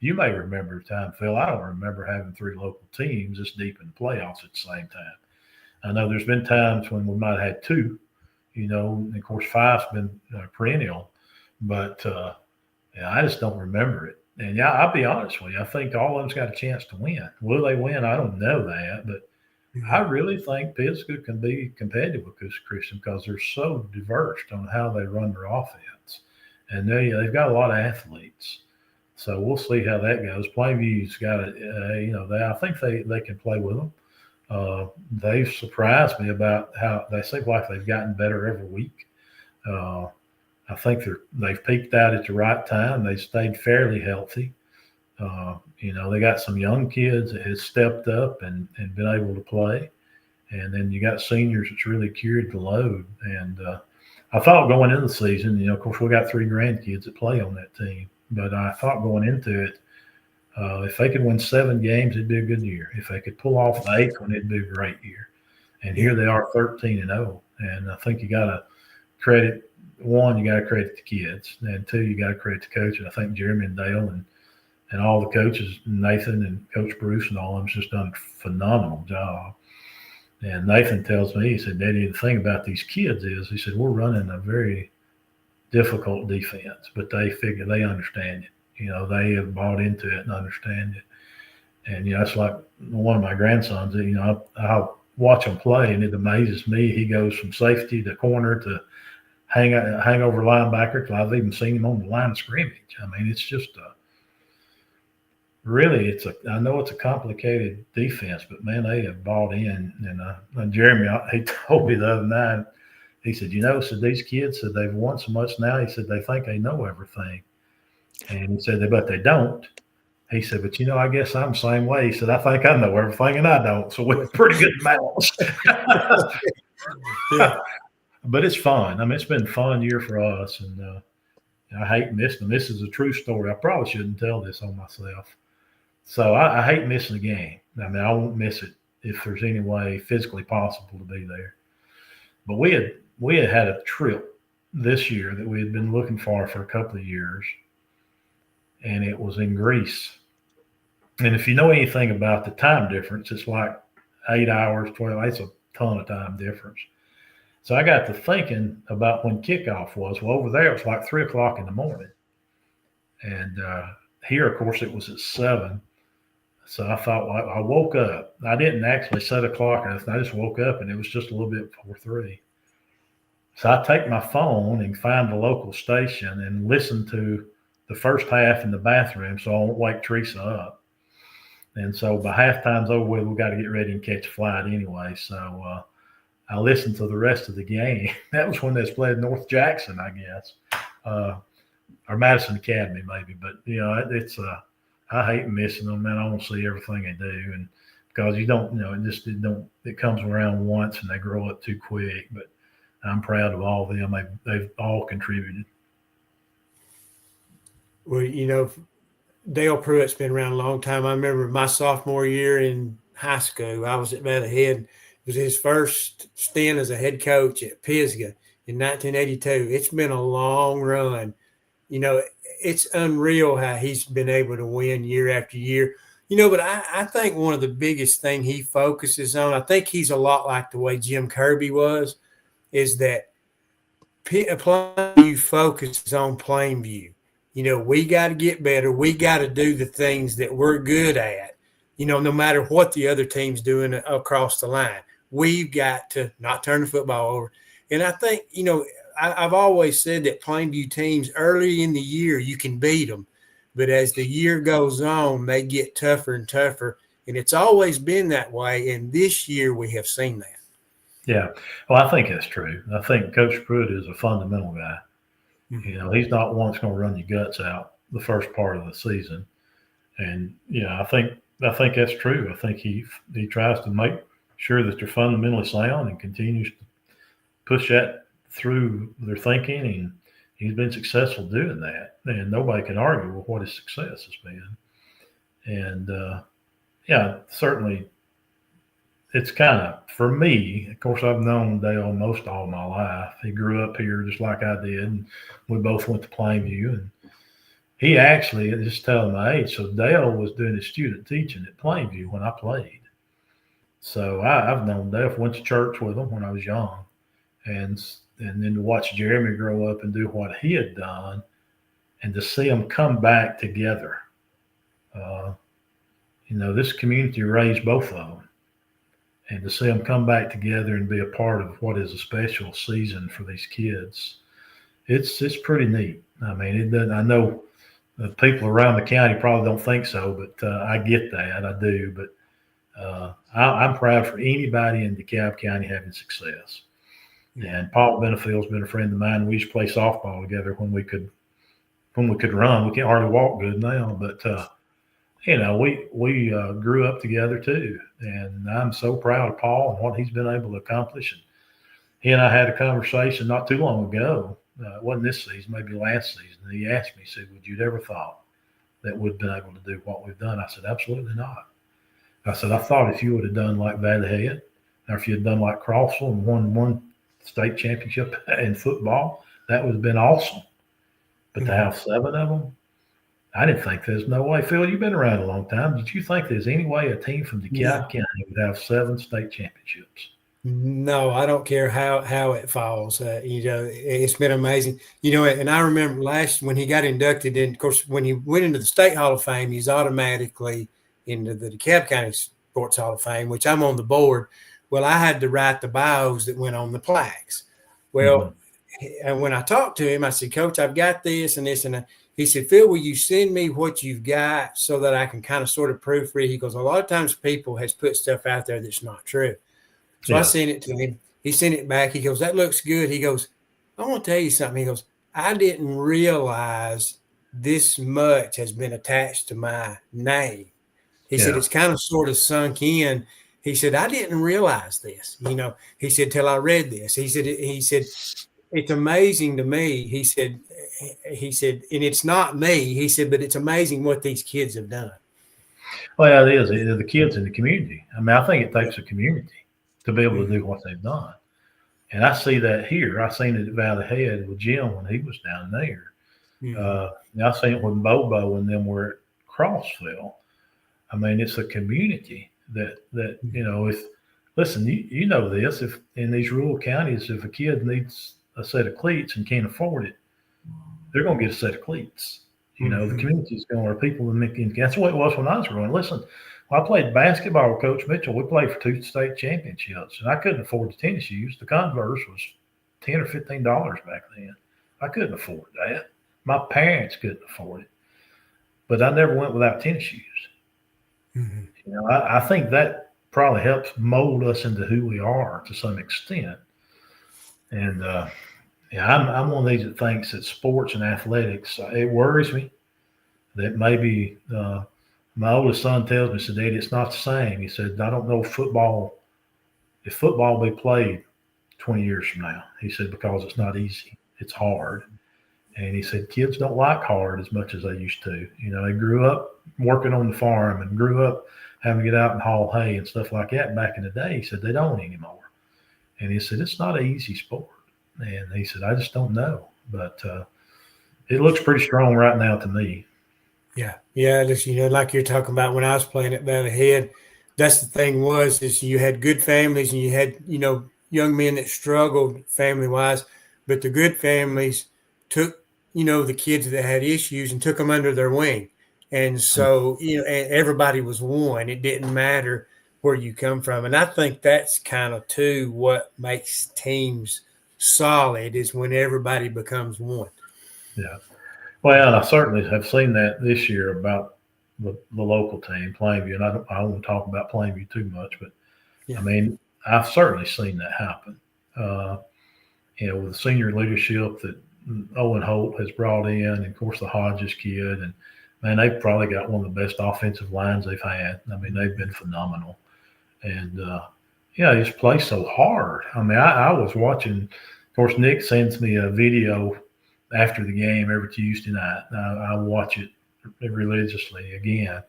[SPEAKER 2] you may remember a time, Phil, I don't remember having 3 local teams this deep in the playoffs at the same time. I know there's been times when we might have had 2, and of course 5's been perennial, but I just don't remember it. And I'll be honest with you, I think all of them's got a chance to win. Will they win? I don't know that, but I really think Pisgah can be competitive with Coosa Christian because they're so diverse on how they run their offense, and they've got a lot of athletes. So we'll see how that goes. Plainview's got I think they can play with them. They've surprised me about how they seem like they've gotten better every week. I think they've peaked out at the right time. They stayed fairly healthy. They got some young kids that has stepped up and been able to play. And then you got seniors that's really carried the load. And I thought going into the season, of course, we got 3 grandkids that play on that team. But I thought going into it, if they could win 7 games, it'd be a good year. If they could pull off the 8th one, it'd be a great year. And here they are 13-0. And I think you got to credit, 1, you got to credit the kids. And 2, you got to credit the coach. And I think Jeremy and Dale and all the coaches, Nathan and Coach Bruce and all of them, just done a phenomenal job. And Nathan tells me, he said, Daddy, the thing about these kids is, he said, we're running a very difficult defense, but they figure they understand it. They have bought into it and understand it. And, it's like one of my grandsons, I'll watch him play, and it amazes me. He goes from safety to corner to hang over linebacker. I've even seen him on the line of scrimmage. I mean, it's just I know it's a complicated defense, but man, they have bought in. And Jeremy, he told me the other night, he said, said these kids said they've won so much now. He said they think they know everything, and he said but they don't. He said, but I guess I'm the same way. He said, I think I know everything and I don't. So we're pretty good match. Yeah. But it's fun. I mean, it's been a fun year for us, and I hate missing them. This is a true story. I probably shouldn't tell this on myself. So I hate missing a game. I mean, I won't miss it if there's any way physically possible to be there. But we had a trip this year that we had been looking for a couple of years, and it was in Greece. And if you know anything about the time difference, it's like 8 hours, 12. It's a ton of time difference. So I got to thinking about when kickoff was. Well, over there, it was like 3 o'clock in the morning. And here, of course, it was at 7. So I thought, well, I woke up. I didn't actually set a clock or anything. I just woke up, and it was just a little bit before 3. So I take my phone and find the local station and listen to the first half in the bathroom so I won't wake Teresa up. And so by halftime's over with, we got to get ready and catch a flight anyway. So I listened to the rest of the game. That was when they played North Jackson, I guess, or Madison Academy maybe. But, it's I hate missing them, man. I want to see everything they do. And because you don't, it comes around once and they grow up too quick. But I'm proud of all of them. They've all contributed.
[SPEAKER 3] Well, Dale Pruitt's been around a long time. I remember my sophomore year in high school, I was at head. It was his first stint as a head coach at Pisgah in 1982. It's been a long run. It's unreal how he's been able to win year after year. But I think one of the biggest thing he focuses on, I think he's a lot like the way Jim Kirby was, is that Plainview focuses on Plainview. We got to get better. We got to do the things that we're good at, no matter what the other team's doing across the line. We've got to not turn the football over. And I think, I've always said that Plainview teams early in the year, you can beat them. But as the year goes on, they get tougher and tougher. And it's always been that way. And this year we have seen that.
[SPEAKER 2] Yeah. Well, I think that's true. I think Coach Pruitt is a fundamental guy. Mm-hmm. He's not one that's going to run your guts out the first part of the season. And, I think that's true. I think he tries to make sure that they're fundamentally sound and continues to push that through their thinking, and he's been successful doing that. And nobody can argue with what his success has been. And yeah, certainly it's kind of, for me, of course, I've known Dale most all my life. He grew up here just like I did, and we both went to Plainview. And he actually, just telling my age, so Dale was doing his student teaching at Plainview when I played. So I've known Dale, went to church with him when I was young. And then to watch Jeremy grow up and do what he had done, and to see them come back together. This community raised both of them. And to see them come back together and be a part of what is a special season for these kids, it's pretty neat. I mean, it doesn't. I know the people around the county probably don't think so, but I get that. I do. But I'm proud for anybody in DeKalb County having success. And Paul Benefield's been a friend of mine. We used to play softball together when we could run. We can't hardly walk good now, but we grew up together too. And I'm so proud of Paul and what he's been able to accomplish. And he and I had a conversation not too long ago. It wasn't this season, maybe last season. And he asked me, he said, "Would you ever thought that we'd been able to do what we've done?" I said, "Absolutely not." I said, "I thought if you would have done like Valley Head, or if you had done like Crossville and won one state championship in football, that would have been awesome. But to have 7 of them, I didn't think there's no way." Phil, you've been around a long time. Did you think there's any way a team from DeKalb County would have 7 state championships?
[SPEAKER 3] No, I don't care how it falls. It's been amazing. And I remember when he got inducted in, of course, when he went into the State Hall of Fame, he's automatically into the DeKalb County Sports Hall of Fame, which I'm on the board. Well, I had to write the bios that went on the plaques. Well, and when I talked to him, I said, "Coach, I've got this and this." And he said, "Phil, will you send me what you've got so that I can kind of sort of proofread?" He goes, "A lot of times people has put stuff out there that's not true." So I sent it to him. He sent it back. He goes, "That looks good." He goes, "I want to tell you something." He goes, "I didn't realize this much has been attached to my name." He said, "It's kind of sort of sunk in." He said, "I didn't realize this, he said, till I read this." He said, "It's amazing to me." He said, "And it's not me." He said, "But it's amazing what these kids have done."
[SPEAKER 2] Well, it is. The kids in the community. I mean, I think it takes a community to be able to do what they've done. And I see that here. I seen it at Valley Head with Jim when he was down there. I seen it when Bobo and them were at Crossville. I mean, it's a community that if listen, you know this, if in these rural counties, if a kid needs a set of cleats and can't afford it, they're going to get a set of cleats. The community is going, or people in the that's the way it was when I was growing. Listen, when I played basketball with Coach Mitchell, we played for 2 state championships, and I couldn't afford the tennis shoes. The Converse was $10 or $15 back then. I couldn't afford that. My parents couldn't afford it, but I never went without tennis shoes. I think that probably helps mold us into who we are to some extent. And I'm one of these that thinks that sports and athletics, it worries me that maybe my oldest son tells me, said, "Daddy, it's not the same." He said, "I don't know if football be played 20 years from now." He said, "Because it's not easy. It's hard." And he said, "Kids don't like hard as much as they used to. They grew up working on the farm and grew up having to get out and haul hay and stuff like that back in the day." He said, "They don't anymore." And he said, "It's not an easy sport." And he said, "I just don't know. But it looks pretty strong right now to me."
[SPEAKER 3] Yeah. Just, like you're talking about when I was playing at Valley Head, that's the thing is you had good families and you had, young men that struggled family-wise, but the good families took, the kids that had issues and took them under their wing. And so, everybody was one. It didn't matter where you come from. And I think that's kind of, too, what makes teams solid is when everybody becomes one.
[SPEAKER 2] Yeah. Well, I certainly have seen that this year about the local team, Plainview. And I don't want to talk about Plainview too much, but, I mean, I've certainly seen that happen. With the senior leadership that Owen Holt has brought in, and, of course, the Hodges kid. And, man, they've probably got one of the best offensive lines they've had. I mean, they've been phenomenal. And, they just play so hard. I mean, I was watching course, Nick sends me a video after the game every Tuesday night. I watch it religiously again.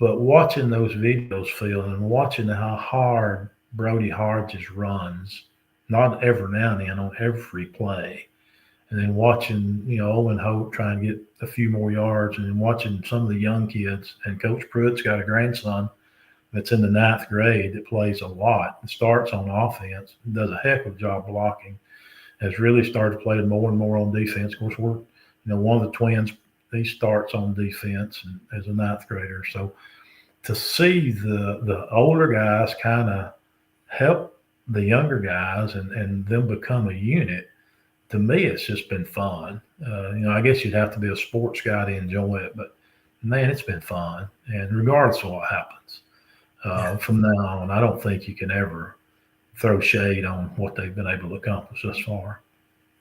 [SPEAKER 2] But watching those videos, Phil, and watching how hard Brody Hart just runs, not every now and then, on every play, and then watching, Owen Hope try and get a few more yards, and then watching some of the young kids. And Coach Pruitt's got a grandson that's in the 9th grade that plays a lot and starts on offense and does a heck of a job blocking, has really started playing more and more on defense. Of course, one of the twins, he starts on defense and as a 9th grader. So to see the older guys kind of help the younger guys and them become a unit, to me, it's just been fun. I guess you'd have to be a sports guy to enjoy it, but man, it's been fun. And regardless of what happens from now on, I don't think you can ever throw shade on what they've been able to accomplish thus far.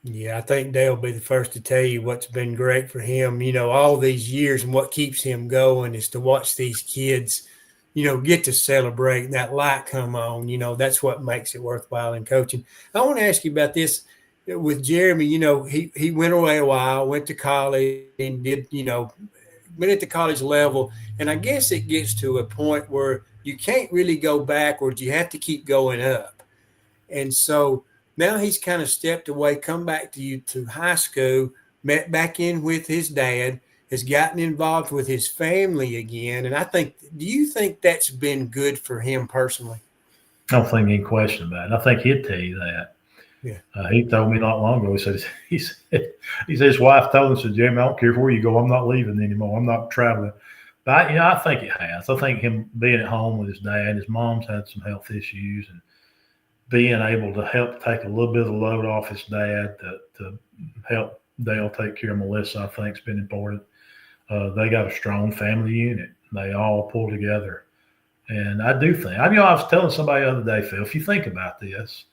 [SPEAKER 3] Yeah, I think Dale will be the first to tell you what's been great for him, all these years, and what keeps him going is to watch these kids, get to celebrate and that light come on. That's what makes it worthwhile in coaching. I want to ask you about this with Jeremy. He went away a while, went to college and did, went at the college level. And I guess it gets to a point where you can't really go backwards. You have to keep going up. And so now he's kind of stepped away, come back to high school, met back in with his dad, has gotten involved with his family again. And do you think that's been good for him personally?
[SPEAKER 2] I don't think any question about it. I think he'd tell you that.
[SPEAKER 3] Yeah.
[SPEAKER 2] He told me not long ago, he said his wife told him, Jeremy, I don't care where you go. I'm not leaving anymore. I'm not traveling. But, I think it has. I think him being at home with his dad, his mom's had some health issues, and being able to help take a little bit of the load off his dad to help Dale take care of Melissa, I think has been important. They got a strong family unit. They all pull together. And I do think, I was telling somebody the other day, Phil, if you think about this,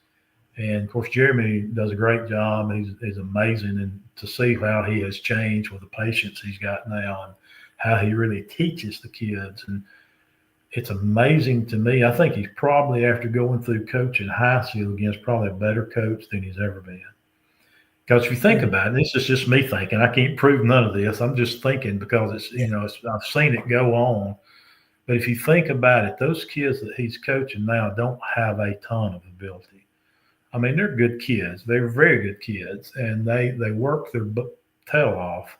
[SPEAKER 2] and of course, Jeremy does a great job. He's amazing. And to see how he has changed with the patience he's got now and how he really teaches the kids. And it's amazing to me. I think he's probably, after going through coaching high school again, is probably a better coach than he's ever been. Because if you think about it, this is just me thinking. I can't prove none of this. I'm just thinking because I've seen it go on. But if you think about it, those kids that he's coaching now don't have a ton of ability. I mean, they're good kids. They're very good kids, and they work their tail off.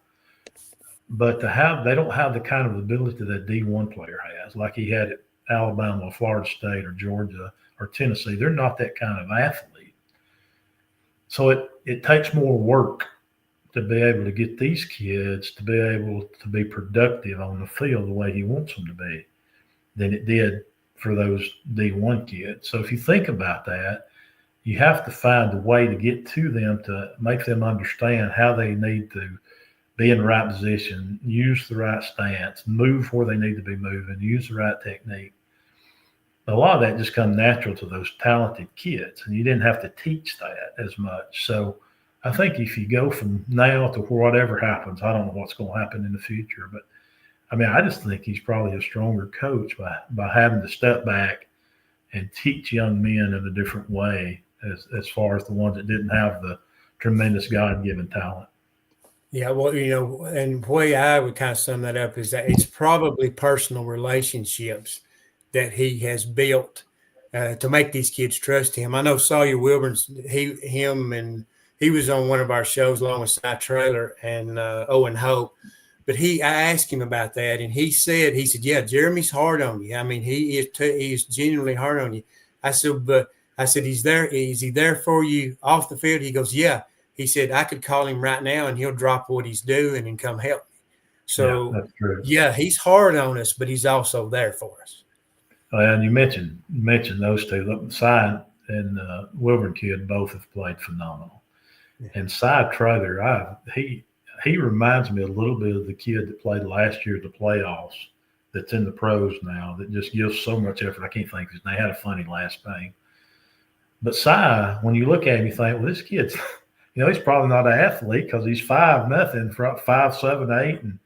[SPEAKER 2] But they don't have the kind of ability that D1 player has, like he had at Alabama or Florida State or Georgia or Tennessee. They're not that kind of athlete. So it takes more work to be able to get these kids to be able to be productive on the field the way he wants them to be than it did for those D1 kids. So if you think about that, you have to find a way to get to them to make them understand how they need to be in the right position, use the right stance, move where they need to be moving, use the right technique. A lot of that just comes natural to those talented kids, and you didn't have to teach that as much. So I think if you go from now to whatever happens, I don't know what's going to happen in the future, but I just think he's probably a stronger coach by having to step back and teach young men in a different way as far as the ones that didn't have the tremendous God-given talent.
[SPEAKER 3] Yeah, well, and the way I would kind of sum that up is that it's probably personal relationships that he has built to make these kids trust him. I know Sawyer Wilburn, he was on one of our shows along with Cy Traylor and Owen Hope. But I asked him about that, and he said, yeah, Jeremy's hard on you. I mean, he is genuinely hard on you. I said, is he there for you off the field? He goes, yeah. He said, I could call him right now and he'll drop what he's doing and come help me. So,
[SPEAKER 2] that's true.
[SPEAKER 3] Yeah, he's hard on us, but he's also there for us.
[SPEAKER 2] And you mentioned those two. Look, Cy and Wilburn kid both have played phenomenal. Yeah. And Cy Traylor, he reminds me a little bit of the kid that played last year at the playoffs that's in the pros now that just gives so much effort. I can't think of his name. They had a funny last name. But Cy, when you look at him, you think, well, this kid's – he's probably not an athlete because he's 5'0", 5'7", 8", and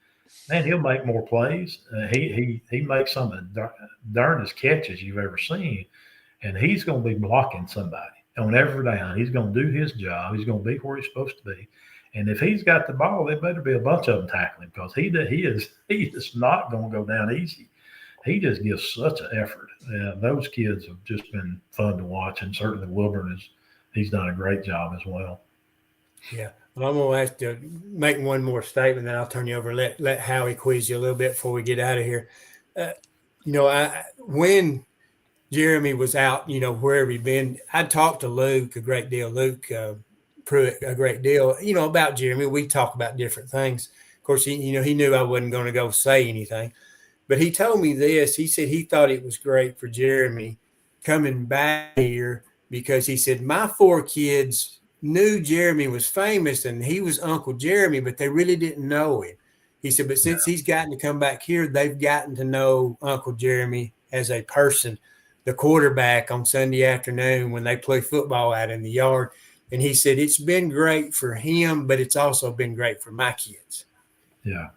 [SPEAKER 2] man, he'll make more plays. He makes some of the darndest catches you've ever seen, and he's going to be blocking somebody. on every down. He's going to do his job. He's going to be where he's supposed to be. And if he's got the ball, there better be a bunch of them tackling, because he is not going to go down easy. He just gives such an effort. Those kids have just been fun to watch, and certainly Wilburn he's done a great job as well.
[SPEAKER 3] Yeah. Well, I'm going to ask you to make one more statement, then I'll turn you over and let Howie quiz you a little bit before we get out of here. When Jeremy was out, wherever he'd been, I talked to Luke a great deal, Luke Pruitt a great deal, about Jeremy. We talk about different things. Of course, he knew I wasn't going to go say anything, but he told me this. He said he thought it was great for Jeremy coming back here, because he said, my 4 kids knew Jeremy was famous and he was Uncle Jeremy, but they really didn't know him. He said, but since he's gotten to come back here, they've gotten to know Uncle Jeremy as a person, the quarterback on Sunday afternoon when they play football out in the yard. And he said, it's been great for him, but it's also been great for my kids.
[SPEAKER 2] Yeah.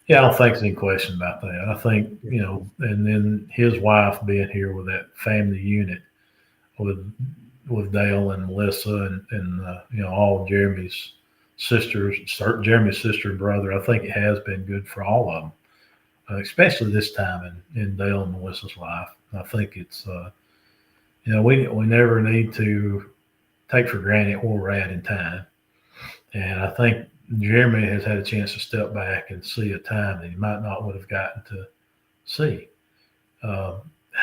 [SPEAKER 2] Yeah, I don't think there's any question about that. I think, and then his wife being here with that family unit with Dale and Melissa and all Jeremy's sisters, Jeremy's sister and brother. I think it has been good for all of them, especially this time in Dale and Melissa's life. I think it's, we never need to take for granted where we're at in time. And I think Jeremy has had a chance to step back and see a time that he might not would have gotten to see.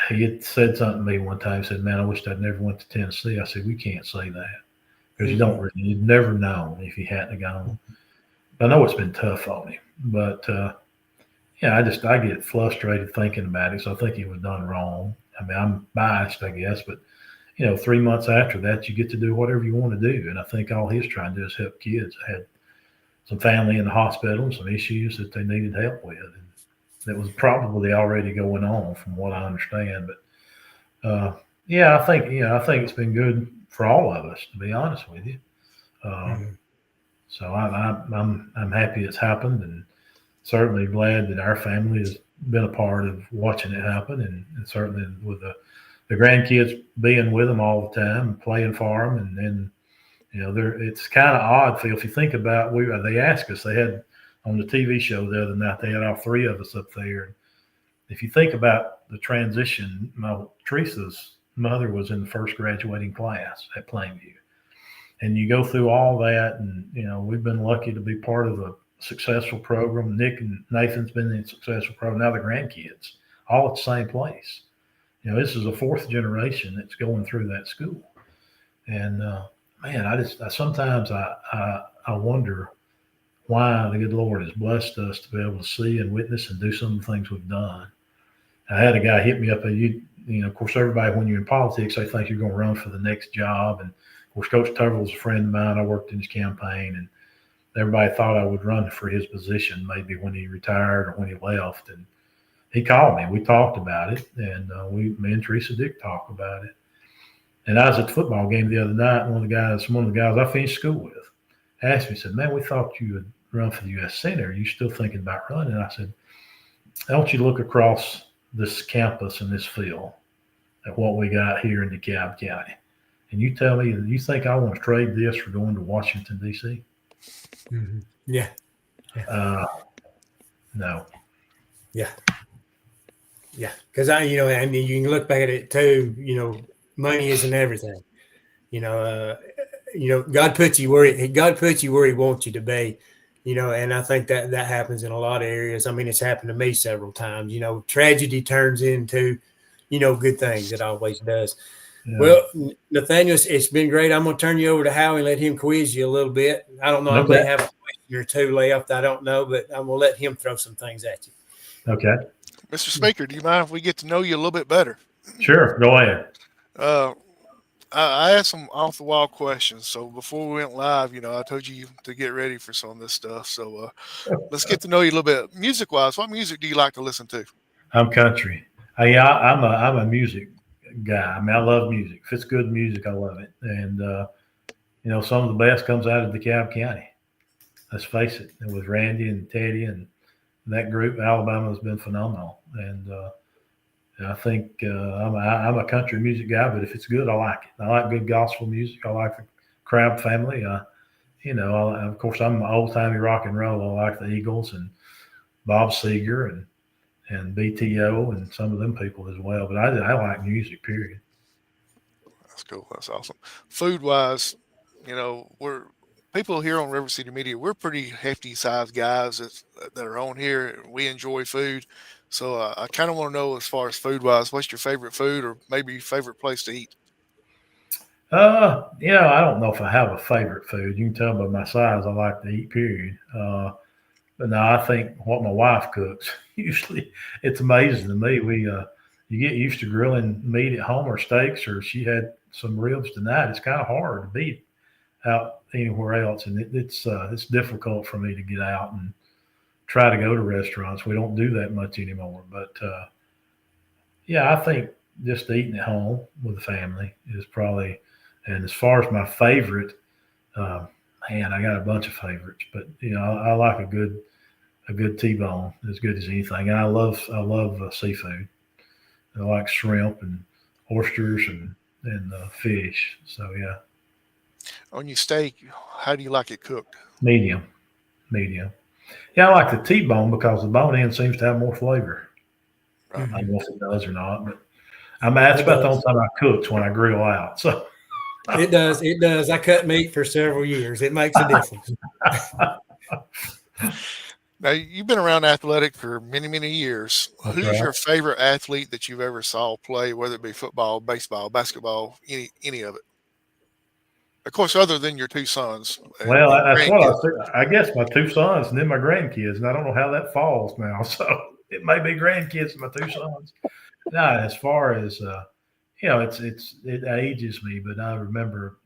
[SPEAKER 2] He had said something to me one time. He said, man, I wished I'd never went to Tennessee. I said, we can't say that, because you'd never known if he hadn't gone. I know it's been tough on him, but I get frustrated thinking about it. So I think he was done wrong. I mean, I'm biased, I guess, but 3 months after that, you get to do whatever you want to do. And I think all he's trying to do is help kids that had some family in the hospital and some issues that they needed help with. And that was probably already going on from what I understand. But I think it's been good for all of us, to be honest with you. So I'm happy it's happened, and certainly glad that our family has been a part of watching it happen, and certainly with the grandkids being with them all the time and playing for them. And then, it's kind of odd, Phil, if you think about, they asked us, they had on the TV show the other night, they had all 3 of us up there. If you think about the transition, Teresa's mother was in the first graduating class at Plainview. And you go through all that, and, we've been lucky to be part of a successful program. Nick and Nathan's been in a successful program. Now the grandkids, all at the same place. This is a 4th generation that's going through that school. And, man, I sometimes wonder why the good Lord has blessed us to be able to see and witness and do some of the things we've done. I had a guy hit me up, of course, everybody, when you're in politics, they think you're going to run for the next job. And of course, Coach Turnbull's a friend of mine. I worked in his campaign, and everybody thought I would run for his position maybe when he retired or when he left. And he called me. We talked about it, and me and Teresa did talk about it. And I was at the football game the other night, and one of the guys I finished school with asked me, said, man, we thought you would run for the U.S. Senate. Are you still thinking about running? And I said, I want you to look across this campus and this field at what we got here in DeKalb County. And you tell me, you think I want to trade this for going to Washington, D.C.?
[SPEAKER 3] Mm-hmm. Yeah.
[SPEAKER 2] No.
[SPEAKER 3] Yeah. Yeah. Because I mean, you can look back at it too, money isn't everything. God puts you where he wants you to be, and I think that happens in a lot of areas. I mean, it's happened to me several times. Tragedy turns into, good things. It always does. Yeah. Well, Nathaniel, it's been great. I'm going to turn you over to Howie and let him quiz you a little bit. I don't know. Okay. I may have a question or 2 left. I don't know, but I'm going to let him throw some things at you.
[SPEAKER 2] Okay.
[SPEAKER 1] Mr. Speaker, do you mind if we get to know you a little bit better?
[SPEAKER 2] Sure. Go ahead.
[SPEAKER 1] I asked some off the wall questions. So before we went live, I told you to get ready for some of this stuff. So let's get to know you a little bit. Music wise, what music do you like to listen to?
[SPEAKER 2] I'm country. I'm a music guy. I mean, I love music. If it's good music, I love it. And some of the best comes out of DeKalb County. Let's face it. It was Randy and Teddy and that group. Alabama has been phenomenal. And I think I'm a country music guy, but if it's good, I like it. I like good gospel music. I like the Crab family. Of course, I'm old timey rock and roll. I like the Eagles and Bob Seger and BTO and some of them people as well. But I like music, period.
[SPEAKER 1] That's cool. That's awesome. Food wise, we're people here on River City Media. We're pretty hefty sized guys that are on here. We enjoy food. So I kind of want to know, as far as food wise, what's your favorite food or maybe your favorite place to eat?
[SPEAKER 2] I don't know if I have a favorite food. You can tell by my size, I like to eat, period. But no, I think what my wife cooks, usually it's amazing to me. You get used to grilling meat at home or steaks, or she had some ribs tonight. It's kind of hard to beat out anywhere else. And it's difficult for me to get out and try to go to restaurants. We don't do that much anymore, but, I think just eating at home with the family is probably. And as far as my favorite, man, I got a bunch of favorites, but I like a good T-bone as good as anything. And I love seafood. I like shrimp and oysters and fish. So yeah.
[SPEAKER 1] On your steak, how do you like it cooked?
[SPEAKER 2] Medium. Yeah, I like the T-bone because the bone end seems to have more flavor.
[SPEAKER 1] Right.
[SPEAKER 2] I don't know if it does or not, but that's about the only time I cook when I grill out. So.
[SPEAKER 3] It does. I cut meat for several years. It makes a difference.
[SPEAKER 1] Now, you've been around athletic for many, many years.
[SPEAKER 2] That's
[SPEAKER 1] Who's
[SPEAKER 2] right.
[SPEAKER 1] your favorite athlete that you've ever saw play, whether it be football, baseball, basketball, any of it? Of course, other than your two sons.
[SPEAKER 2] Well, that's what I guess my two sons and then my grandkids. And I don't know how that falls now. So it may be grandkids and my two sons. No, as far as it ages me, but I remember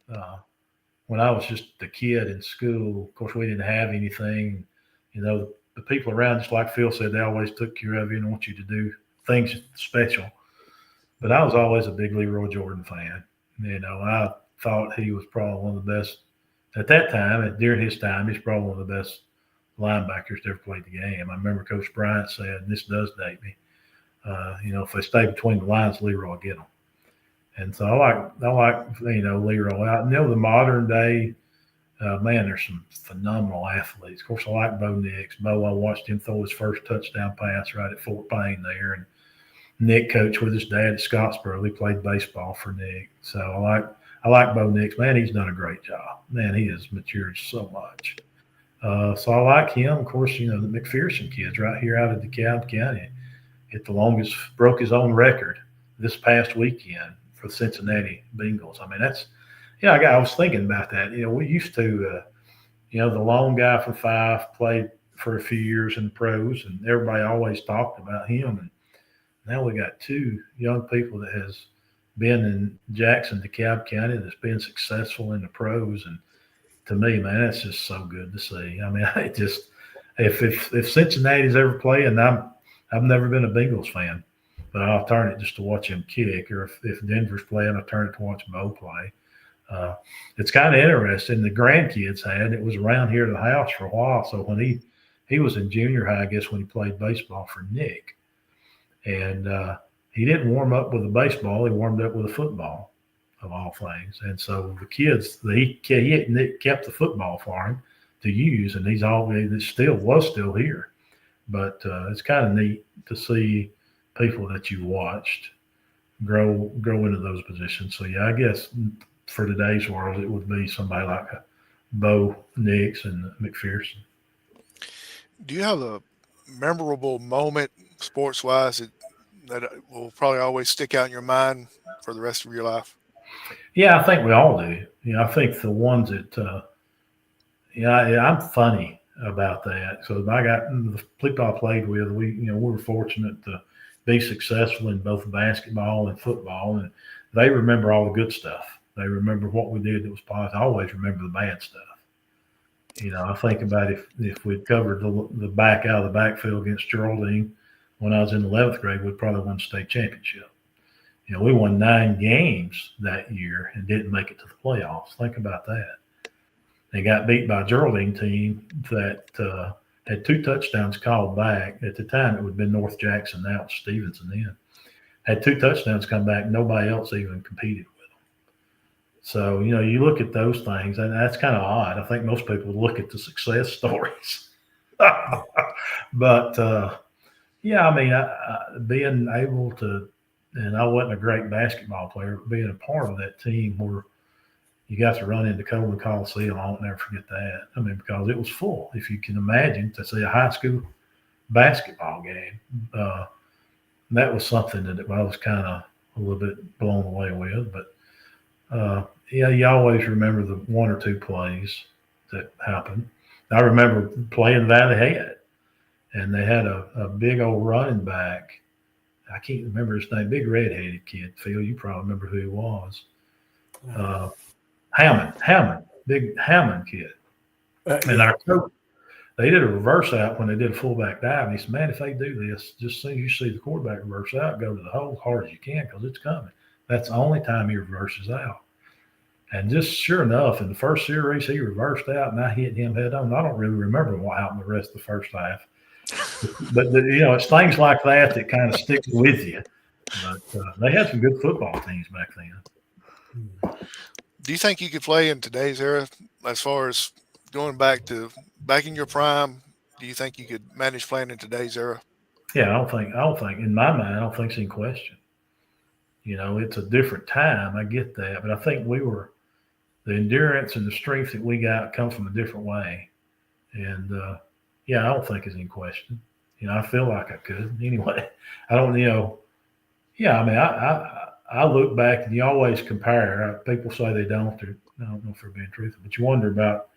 [SPEAKER 2] when I was just a kid in school. Of course, we didn't have anything. The people around, just like Phil said, they always took care of you and want you to do things special. But I was always a big Leroy Jordan fan. I thought he was probably one of the best at that time. And during his time, he's probably one of the best linebackers to ever played the game. I remember Coach Bryant said, and this does date me, if they stay between the lines, Leroy will get them. And so I like Leroy out. The modern day, man, there's some phenomenal athletes. Of course, I like Bo Nix. I watched him throw his first touchdown pass right at Fort Payne there. And Nick coached with his dad at Scottsboro. He played baseball for Nick. So I like Bo Nix. Man, he's done a great job. Man, he has matured so much. So I like him. Of course, the McPherson kids right here out of DeKalb County hit the longest, broke his own record this past weekend for the Cincinnati Bengals. I mean, I was thinking about that. We used to, the lone guy from 5 played for a few years in the pros, and everybody always talked about him. And now we got 2 young people that has been in Jackson, DeKalb County, that's been successful in the pros. And to me, man, that's just so good to see. I mean, if Cincinnati's ever playing, I've never been a Bengals fan, but I'll turn it just to watch him kick. Or if Denver's playing, I'll turn it to watch Bo play. It's kind of interesting. The grandkids it was around here at the house for a while. So when he was in junior high, I guess, when he played baseball for Nick, and he didn't warm up with a baseball. He warmed up with a football, of all things. And so the kids, Nick kept the football for him to use, and was still here. But it's kind of neat to see people that you watched grow into those positions. So yeah, I guess for today's world, it would be somebody like Bo Nix and McPherson.
[SPEAKER 1] Do you have a memorable moment, sports-wise, that will probably always stick out in your mind for the rest of your life?
[SPEAKER 2] Yeah, I think we all do. I think the ones that, I'm funny about that. So I got the people I played with, we were fortunate to be successful in both basketball and football, and they remember all the good stuff. They remember what we did that was positive. I always remember the bad stuff. I think about if we'd covered the back out of the backfield against Geraldine when I was in the 11th grade, we'd probably won the state championship. We won 9 games that year and didn't make it to the playoffs. Think about that. They got beat by a Geraldine team that had 2 touchdowns called back. At the time, it would have been North Jackson. Now it's Stevenson then. had 2 touchdowns come back. Nobody else even competed with them. So, you look at those things, and that's kind of odd. I think most people would look at the success stories. But, yeah, I mean, being able to, and I wasn't a great basketball player, but being a part of that team where you got to run into Coleman Coliseum, I'll never forget that. I mean, because it was full. If you can imagine, to see a high school basketball game, that was something that I was kind of a little bit blown away with. But, yeah, you always remember the 1 or 2 plays that happened. I remember playing Valley Head, and they had a big old running back. I can't remember his name, big red-headed kid. Phil, you probably remember who he was. Hammond, big Hammond kid. And our coach, they did a reverse out when they did a fullback dive. And he said, man, if they do this, just as soon as you see the quarterback reverse out, go to the hole as hard as you can because it's coming. That's the only time he reverses out. And just sure enough, in the first series, he reversed out, and I hit him head on. I don't really remember what happened the rest of the first half. But it's things like that kind of stick with you. But they had some good football teams back then.
[SPEAKER 1] Do you think you could play in today's era as far as going back in your prime? Do you think you could manage playing in today's era?
[SPEAKER 2] Yeah, I don't think in my mind, I don't think it's in question. It's a different time. I get that. But I think the endurance and the strength that we got come from a different way. And, yeah, I don't think it's in question. I feel like I could anyway. I don't, yeah, I mean, I look back and you always compare. People say they don't. I don't know if they're being truthful, but you wonder about,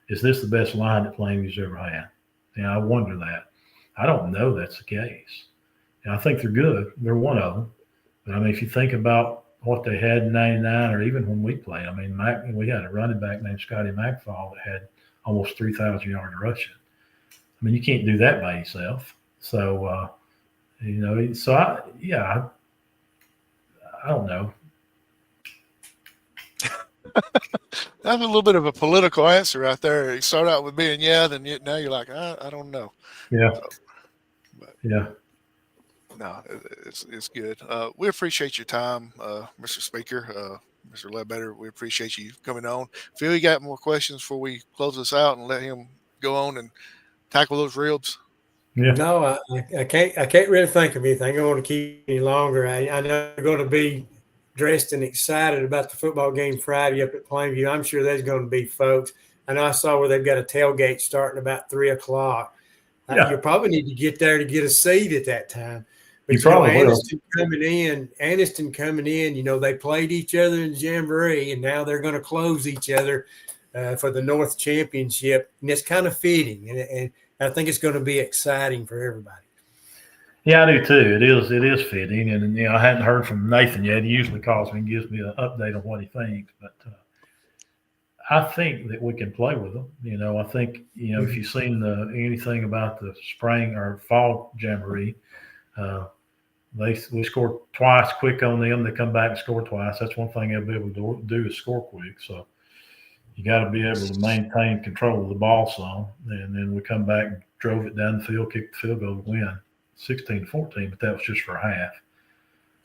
[SPEAKER 2] is this the best line that Plainview's ever had? I wonder that. I don't know that's the case. I think they're good. They're one of them. But, I mean, if you think about what they had in 99 or even when we played, I mean, we had a running back named Scotty McFall that had almost 3,000 yards rushing. I mean, you can't do that by yourself. So, I don't know.
[SPEAKER 1] That's a little bit of a political answer right there. You start out with being then now you're like, I don't know.
[SPEAKER 2] Yeah.
[SPEAKER 1] Yeah. No, it's good. We appreciate your time, Mr. Speaker, Mr. Ledbetter. We appreciate you coming on. Phil, you got more questions before we close this out and let him go on and tackle those ribs?
[SPEAKER 3] Yeah. No, I can't really think of anything. I don't want to keep any longer. I know they're going to be dressed and excited about the football game Friday up at Plainview. I'm sure there's going to be folks. I know I saw where they've got a tailgate starting about 3:00.
[SPEAKER 2] Yeah.
[SPEAKER 3] You'll probably need to get there to get a seat at that time. But Aniston coming in, they played each other in Jamboree, and now they're going to close each other for the North Championship. And it's kind of fitting, and I think it's going to be exciting for everybody.
[SPEAKER 2] Yeah, I do too. It is fitting, and I hadn't heard from Nathan yet. He usually calls me and gives me an update on what he thinks, but I think that we can play with them. I think if you've seen anything about the spring or fall Jamboree, we scored twice quick on them. They come back and score twice. That's one thing they'll be able to do is score quick. So you got to be able to maintain control of the ball some, and then we come back and drove it down the field, kicked the field goal to win 16-14, but that was just for half.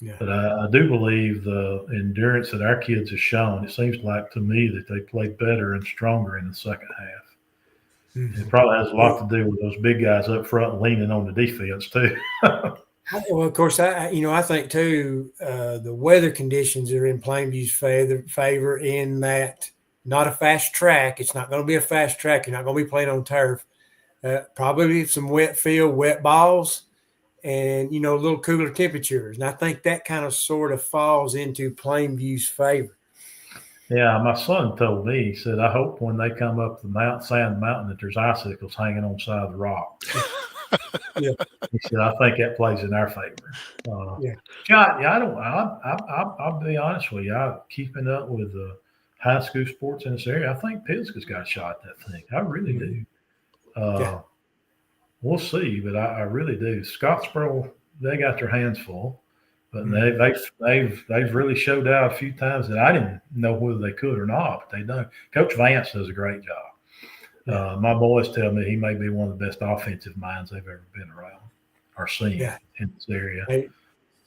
[SPEAKER 2] Yeah. But I do believe the endurance that our kids have shown, it seems like to me that they played better and stronger in the second half. Mm-hmm. It probably has a lot to do with those big guys up front leaning on the defense too.
[SPEAKER 3] Well, of course, I think too, the weather conditions are in Plainview's favor in that not a fast track. It's not going to be a fast track. You're not going to be playing on turf. Probably some wet field, wet balls, and, a little cooler temperatures. And I think that kind of sort of falls into Plainview's favor. Yeah,
[SPEAKER 2] my son told me, he said, I hope when they come up the sand mountain that there's icicles hanging on the side of the rock. Yeah. He said, I think that plays in our favor. I'll be honest with you. Keeping up with the high school sports in this area, I think Pisgah's got a shot at that thing. I really do. We'll see, but I really do. Scottsboro, they got their hands full, but they've really showed out a few times that I didn't know whether they could or not, but they done. Coach Vance does a great job. My boys tell me he may be one of the best offensive minds they've ever been around or seen in this area.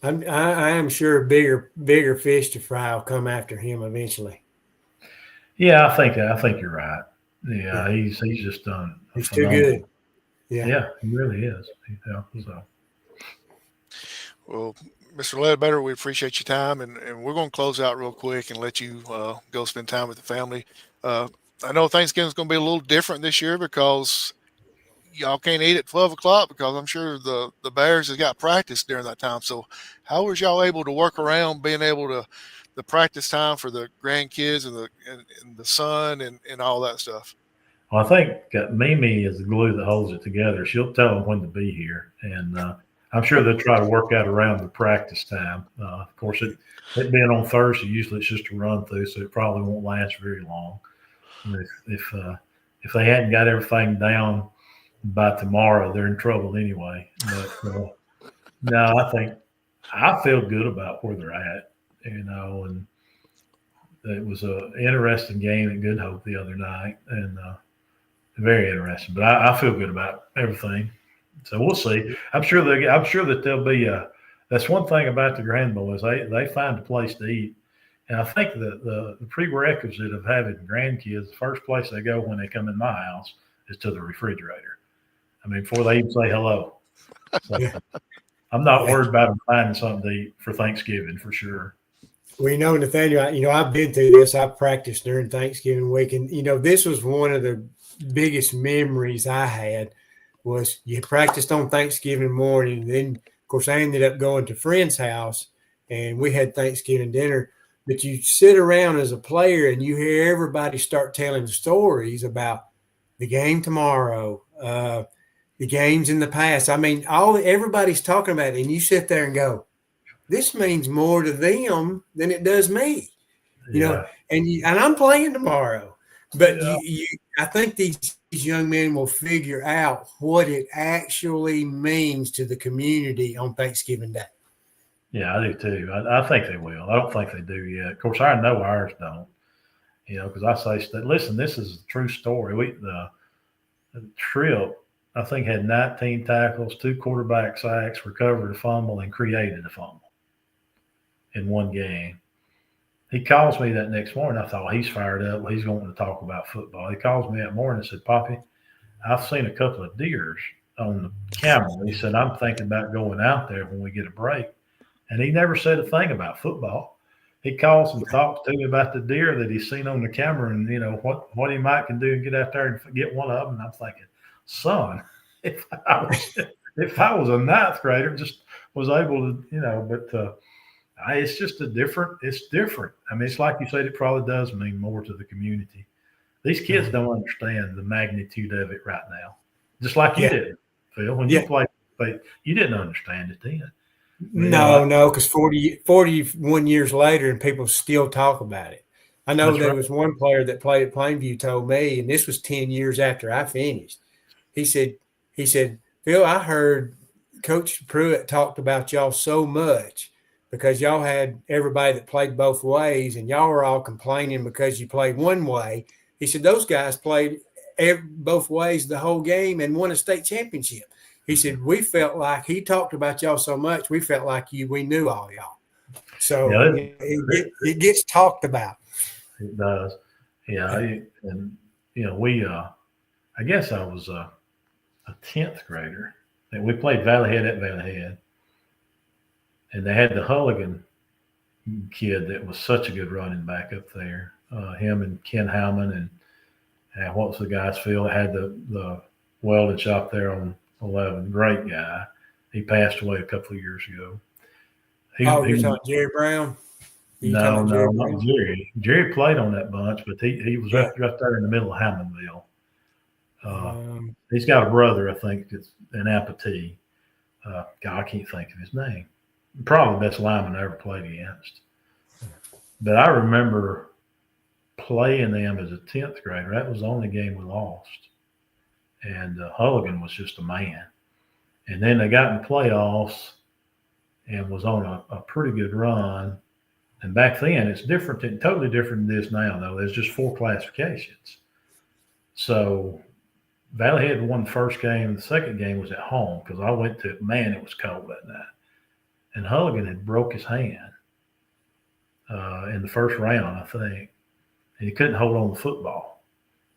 [SPEAKER 3] I am sure bigger fish to fry will come after him eventually.
[SPEAKER 2] Yeah, I think you're right. Yeah, he's just done a
[SPEAKER 3] He's too
[SPEAKER 2] phenomenal.
[SPEAKER 3] good. Yeah.
[SPEAKER 2] Yeah, he really is. Yeah, so.
[SPEAKER 1] Well, Mr. Ledbetter, we appreciate your time, and we're going to close out real quick and let you go spend time with the family. I know Thanksgiving's going to be a little different this year because y'all can't eat at 12 o'clock because I'm sure the Bears has got practice during that time. So how was y'all able to work around being able to the practice time for the grandkids and the son and all that stuff?
[SPEAKER 2] Well, I think Mimi is the glue that holds it together. She'll tell them when to be here, and I'm sure they'll try to work out around the practice time. Of course, it being on Thursday, usually it's just a run through, so it probably won't last very long. But if they hadn't got everything down by tomorrow, they're in trouble anyway. But no, I feel good about where they're at, and it was an interesting game at Good Hope the other night, and very interesting. But I feel good about everything. So we'll see. I'm sure that there'll be that's one thing about the Grand Bowl is they find a place to eat. And I think that the prerequisite of having grandkids, the first place they go when they come in my house is to the refrigerator. I mean, before they even say hello. So I'm not worried about them finding something to eat for Thanksgiving for sure.
[SPEAKER 3] Well, Nathaniel, I've been through this. I've practiced during Thanksgiving week, and this was one of the biggest memories I had. Was you practiced on Thanksgiving morning, and then of course I ended up going to a friend's house, and we had Thanksgiving dinner. But you sit around as a player, and you hear everybody start telling stories about the game tomorrow, the games in the past. I mean, everybody's talking about it, and you sit there and go, this means more to them than it does me, and I'm playing tomorrow. But I think these young men will figure out what it actually means to the community on Thanksgiving Day.
[SPEAKER 2] Yeah, I do too. I think they will. I don't think they do yet. Of course, I know ours don't. Because I say, listen, this is a true story. The trip, I think, had 19 tackles, 2 quarterback sacks, recovered a fumble, and created a fumble in one game. He calls me that next morning. I thought, he's fired up. He's going to talk about football. He calls me that morning and said, Poppy, I've seen a couple of deers on the camera. He said, I'm thinking about going out there when we get a break. And he never said a thing about football. He calls and talks to me about the deer that he's seen on the camera and, what he might can do and get out there and get one of them. And I'm thinking, son, if I was a ninth grader, just was able to, but it's just it's different. I mean, it's like you said, it probably does mean more to the community. These kids don't understand the magnitude of it right now. Just like you did, Phil. When you played, you didn't understand it then.
[SPEAKER 3] No, because 41 years later, and people still talk about it. I know there was one player that played at Plainview told me, and this was 10 years after I finished. He said, Phil, I heard Coach Pruitt talked about y'all so much because y'all had everybody that played both ways, and y'all were all complaining because you played one way. He said those guys played both ways the whole game and won a state championship. He said, we felt like he talked about y'all so much, we felt like we knew all y'all. So it gets talked about.
[SPEAKER 2] It does. Yeah. And, I guess I was a 10th grader. And we played Valley Head at Valley Head. And they had the Hulligan kid that was such a good running back up there. Him and Ken Howman and what was the guy's field? Had the welding shop there on 11. Great guy. He passed away a couple of years ago.
[SPEAKER 3] You're talking Jerry Brown?
[SPEAKER 2] No, not Jerry. Jerry played on that bunch, but he was right there in the middle of Hammondville. He's got a brother, I think, that's an amputee. God, I can't think of his name. Probably the best lineman I ever played against. But I remember playing them as a 10th grader. That was the only game we lost. And Hulligan was just a man. And then they got in the playoffs and was on a pretty good run. And back then, it's totally different than this now, though. There's just 4 classifications. So Valley Head won the first game. The second game was at home because I went to, man, it was cold that night. and Hulligan had broke his hand in the first round, I think, and he couldn't hold on the football.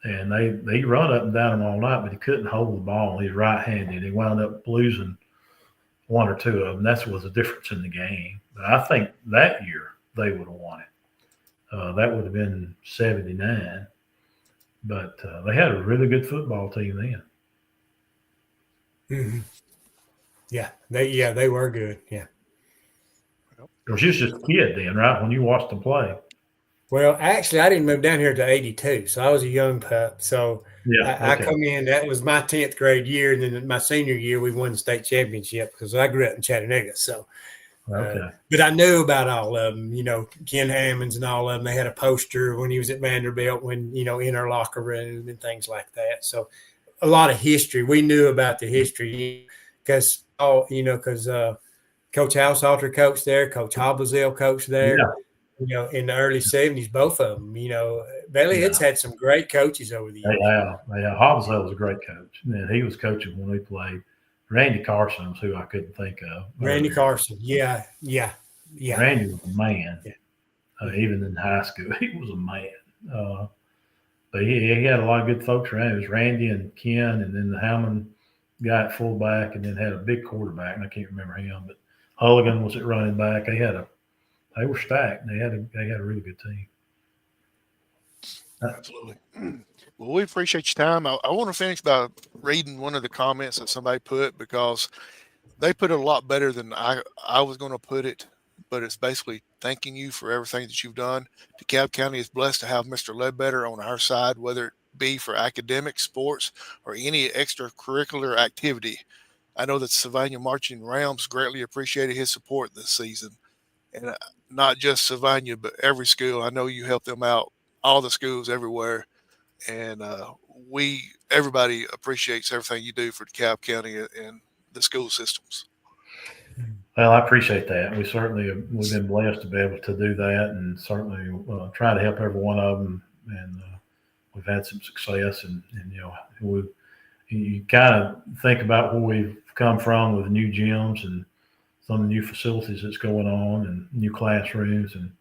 [SPEAKER 2] And they run up and down him all night, but he couldn't hold the ball. He's right-handed. He wound up losing one or two of them. That was the difference in the game. But I think that year they would have won it. That would have been 79. But they had a really good football team then.
[SPEAKER 3] Mm-hmm. They were good. Yeah.
[SPEAKER 2] Because you was just a kid then, right? When you watched them play.
[SPEAKER 3] Well, actually, I didn't move down here to 82, so I was a young pup. So I come in, that was my 10th grade year. And then my senior year, we won the state championship because I grew up in Chattanooga. So, but I knew about all of them, Ken Hammonds and all of them. They had a poster when he was at Vanderbilt, in our locker room and things like that. So a lot of history. We knew about the history because Coach Househalter coached there, Coach Hobblesdale coached there.
[SPEAKER 2] Yeah.
[SPEAKER 3] In the early 70s, both of them, Valley Head's had some great coaches over the years.
[SPEAKER 2] Yeah. Hobblesdale was a great coach. Man, he was coaching when we played. Randy Carson was who I couldn't think of.
[SPEAKER 3] Randy Carson. Yeah.
[SPEAKER 2] Randy was a man.
[SPEAKER 3] Yeah.
[SPEAKER 2] Even in high school, he was a man. But he had a lot of good folks around. It was Randy and Ken, and then the Hammond guy at fullback, and then had a big quarterback, and I can't remember him. But Hulligan was at running back. They were stacked. They had a really good team.
[SPEAKER 1] Absolutely. Well, we appreciate your time. I want to finish by reading one of the comments that somebody put, because they put it a lot better than I was going to put it. But it's basically thanking you for everything that you've done. DeKalb County is blessed to have Mr. Ledbetter on our side, whether it be for academic, sports, or any extracurricular activity. I know that Sylvania Marching Rams greatly appreciated his support this season. And not just Sylvania, but every school. I know you help them out, all the schools everywhere. And everybody appreciates everything you do for DeKalb County and the school systems.
[SPEAKER 2] Well, I appreciate that. We've been blessed to be able to do that, and certainly try to help every one of them. And we've had some success. And you kind of think about where we've come from with new gyms and some of the new facilities that's going on and new classrooms, and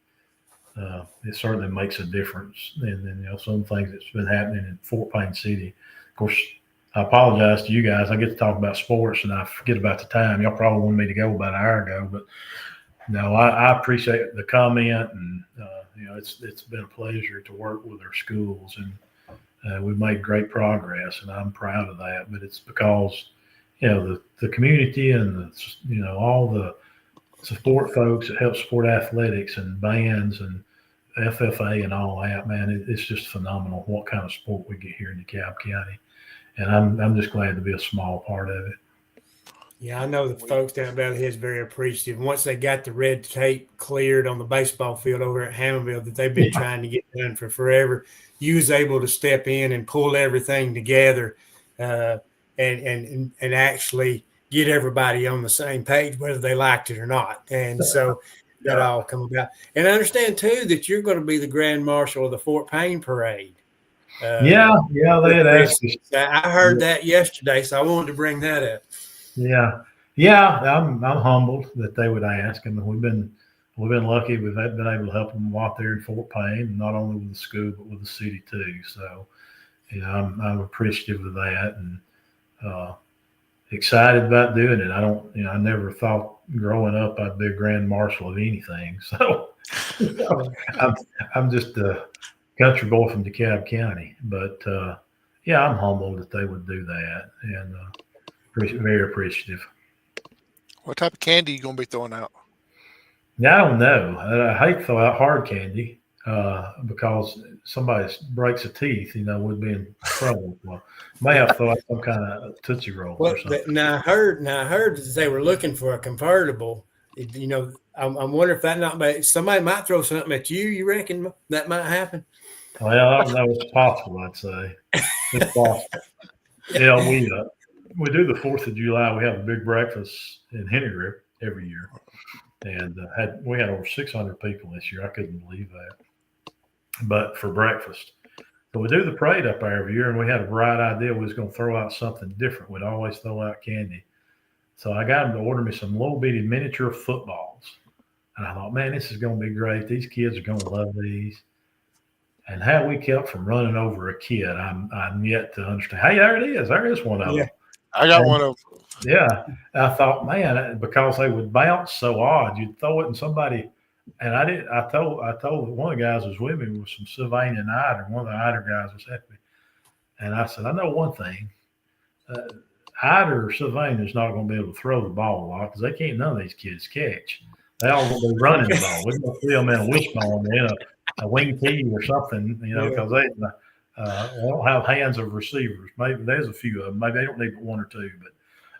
[SPEAKER 2] it certainly makes a difference. And then some things that's been happening in Fort Payne City. Of course, I apologize to you guys. I get to talk about sports and I forget about the time. Y'all probably wanted me to go about an hour ago, but no, I appreciate the comment, and it's been a pleasure to work with our schools, and we've made great progress, and I'm proud of that. But it's because the community and all the support folks that help support athletics and bands and FFA and all that, man, it's just phenomenal what kind of support we get here in DeKalb County. And I'm just glad to be a small part of it.
[SPEAKER 3] Yeah, I know the folks down at Valley Head's very appreciative. Once they got the red tape cleared on the baseball field over at Hammondville that they've been trying to get done for forever, you was able to step in and pull everything together and actually get everybody on the same page, whether they liked it or not. And so that all come about. And I understand, too, that you're going to be the Grand Marshal of the Fort Payne Parade.
[SPEAKER 2] They had asked us.
[SPEAKER 3] I heard that yesterday, so I wanted to bring that up.
[SPEAKER 2] I'm humbled that they would ask. I mean, we've been lucky. We've been able to help them out there in Fort Payne, not only with the school but with the city too. So, I'm appreciative of that and excited about doing it. I never thought growing up I'd be a grand marshal of anything. So, I'm just a country boy from DeKalb County, but I'm humbled that they would do that, and very appreciative.
[SPEAKER 1] What type of candy are you going to be throwing out?
[SPEAKER 2] I don't know. I hate to throw out hard candy because somebody breaks a teeth, we'd be in trouble. Well, may have to throw out some kind of Tootsie Roll or something.
[SPEAKER 3] Now I heard that they were looking for a convertible. I'm wondering if somebody might throw something at you. You reckon that might happen?
[SPEAKER 2] Well, I don't know. It's possible, I'd say. It's possible. We do the 4th of July. We have a big breakfast in Henry every year. And we had over 600 people this year. I couldn't believe that. But for breakfast. So we do the parade up there every year, and we had a bright idea. We was going to throw out something different. We'd always throw out candy. So I got him to order me some little bitty miniature footballs. And I thought, man, this is going to be great. These kids are going to love these. And how we kept from running over a kid, I'm yet to understand. Hey, there it is. There is one of them.
[SPEAKER 1] I got one of them.
[SPEAKER 2] Yeah. And I thought, man, because they would bounce so odd, you'd throw it and somebody. And I told one of the guys who was with me was from Sylvania Eider. One of the Eider guys was with me. And I said, I know one thing. Eider or Sylvania is not going to be able to throw the ball a lot because they can't, none of these kids catch. They all going to be running the ball. We're going to see them in a wishbone, a wing tee or something, because they don't have hands of receivers. Maybe there's a few of them. Maybe they don't need one or two, but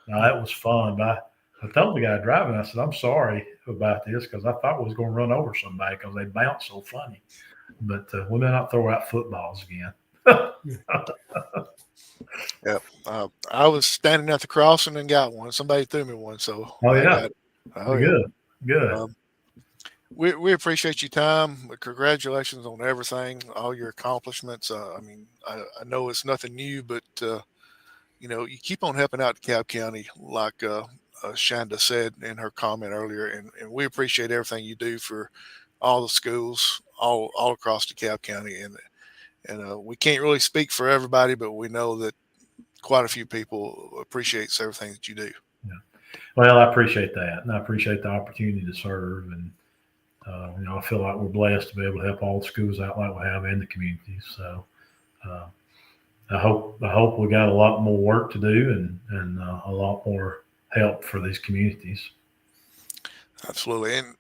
[SPEAKER 2] that was fun. But I told the guy driving, I said, I'm sorry about this because I thought we was going to run over somebody because they bounce so funny. But we may not throw out footballs again.
[SPEAKER 1] Yeah. I was standing at the crossing and got one. Somebody threw me one. So
[SPEAKER 2] Good.
[SPEAKER 1] We appreciate your time. Congratulations on everything, all your accomplishments. I know it's nothing new, but you keep on helping out DeKalb County, like Shanda said in her comment earlier, and we appreciate everything you do for all the schools all across DeKalb County, and we can't really speak for everybody, but we know that quite a few people appreciates everything that you do.
[SPEAKER 2] Yeah. Well, I appreciate that, and I appreciate the opportunity to serve, and I feel like we're blessed to be able to help all the schools out like we have in the community. So I hope we got a lot more work to do and a lot more help for these communities.
[SPEAKER 1] Absolutely. And,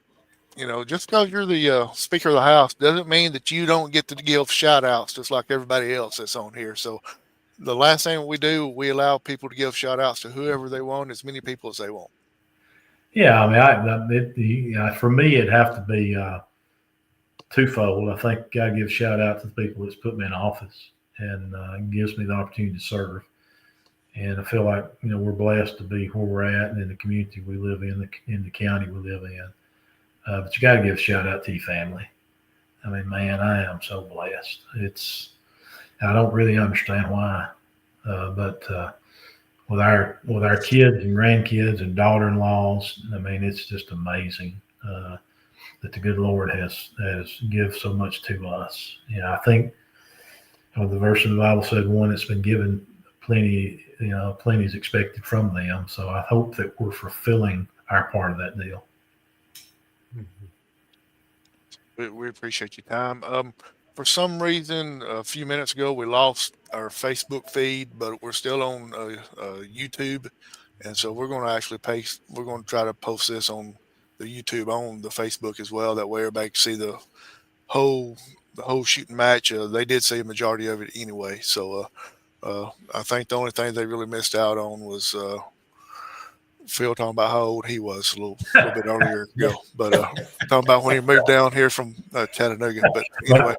[SPEAKER 1] just because you're the Speaker of the House doesn't mean that you don't get to give shout outs just like everybody else that's on here. So the last thing we do, we allow people to give shout outs to whoever they want, as many people as they want.
[SPEAKER 2] Yeah, for me, it'd have to be twofold. I think I give shout out to the people that's put me in office and gives me the opportunity to serve. And I feel like we're blessed to be where we're at and in the community we live in the county we live in. But you got to give a shout out to your family. I mean, man, I am so blessed. I don't really understand why, but with our kids and grandkids and daughter-in-laws, I mean, it's just amazing that the good Lord has given so much to us. I think the verse in the Bible said, one that's been given plenty is expected from them. So I hope that we're fulfilling our part of that deal.
[SPEAKER 1] We appreciate your time. For some reason, a few minutes ago, we lost our Facebook feed, but we're still on YouTube. And so we're going to actually we're going to try to post this on the YouTube, on the Facebook as well. That way everybody can see the whole shooting match. They did see a majority of it anyway. So I think the only thing they really missed out on was Phil talking about how old he was a little bit earlier ago, but talking about when he moved down here from Chattanooga. But anyway,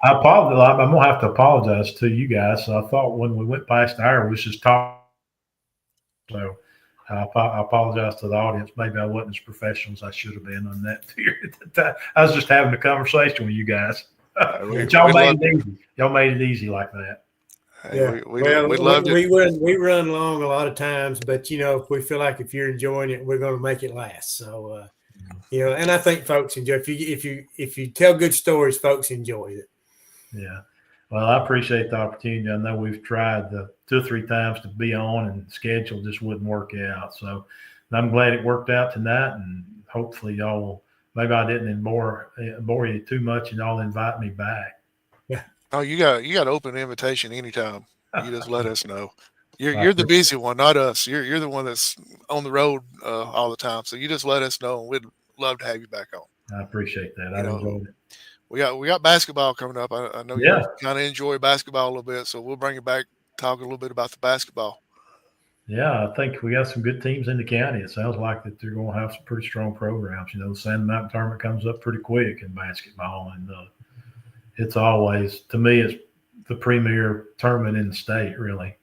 [SPEAKER 2] I apologize. I'm gonna have to apologize to you guys. So I thought when we went past the hour, we was just talking. So I apologize to the audience. Maybe I wasn't as professional as I should have been on that period of time. I was just having a conversation with you guys. Y'all made it easy. Y'all made it easy like that.
[SPEAKER 3] Yeah, we loved it. We run long a lot of times, but if we feel like if you're enjoying it, we're going to make it last. So and I think folks enjoy. If you tell good stories, folks enjoy it.
[SPEAKER 2] Yeah, well, I appreciate the opportunity. I know we've tried 2 or 3 times to be on, and the schedule just wouldn't work out. So I'm glad it worked out tonight, and hopefully y'all will. Maybe I didn't bore you too much, and y'all invite me back.
[SPEAKER 1] Oh, you got open invitation anytime. You just let us know. You're the busy one, not us. You're the one that's on the road all the time. So you just let us know, and we'd love to have you back on.
[SPEAKER 2] I appreciate that. I enjoyed it.
[SPEAKER 1] We got basketball coming up. I know you kind of enjoy basketball a little bit, so we'll bring you back, talk a little bit about the basketball.
[SPEAKER 2] Yeah, I think we got some good teams in the county. It sounds like that they're going to have some pretty strong programs. The Sand Mountain tournament comes up pretty quick in basketball, and it's always, to me, it's the premier tournament in the state, really,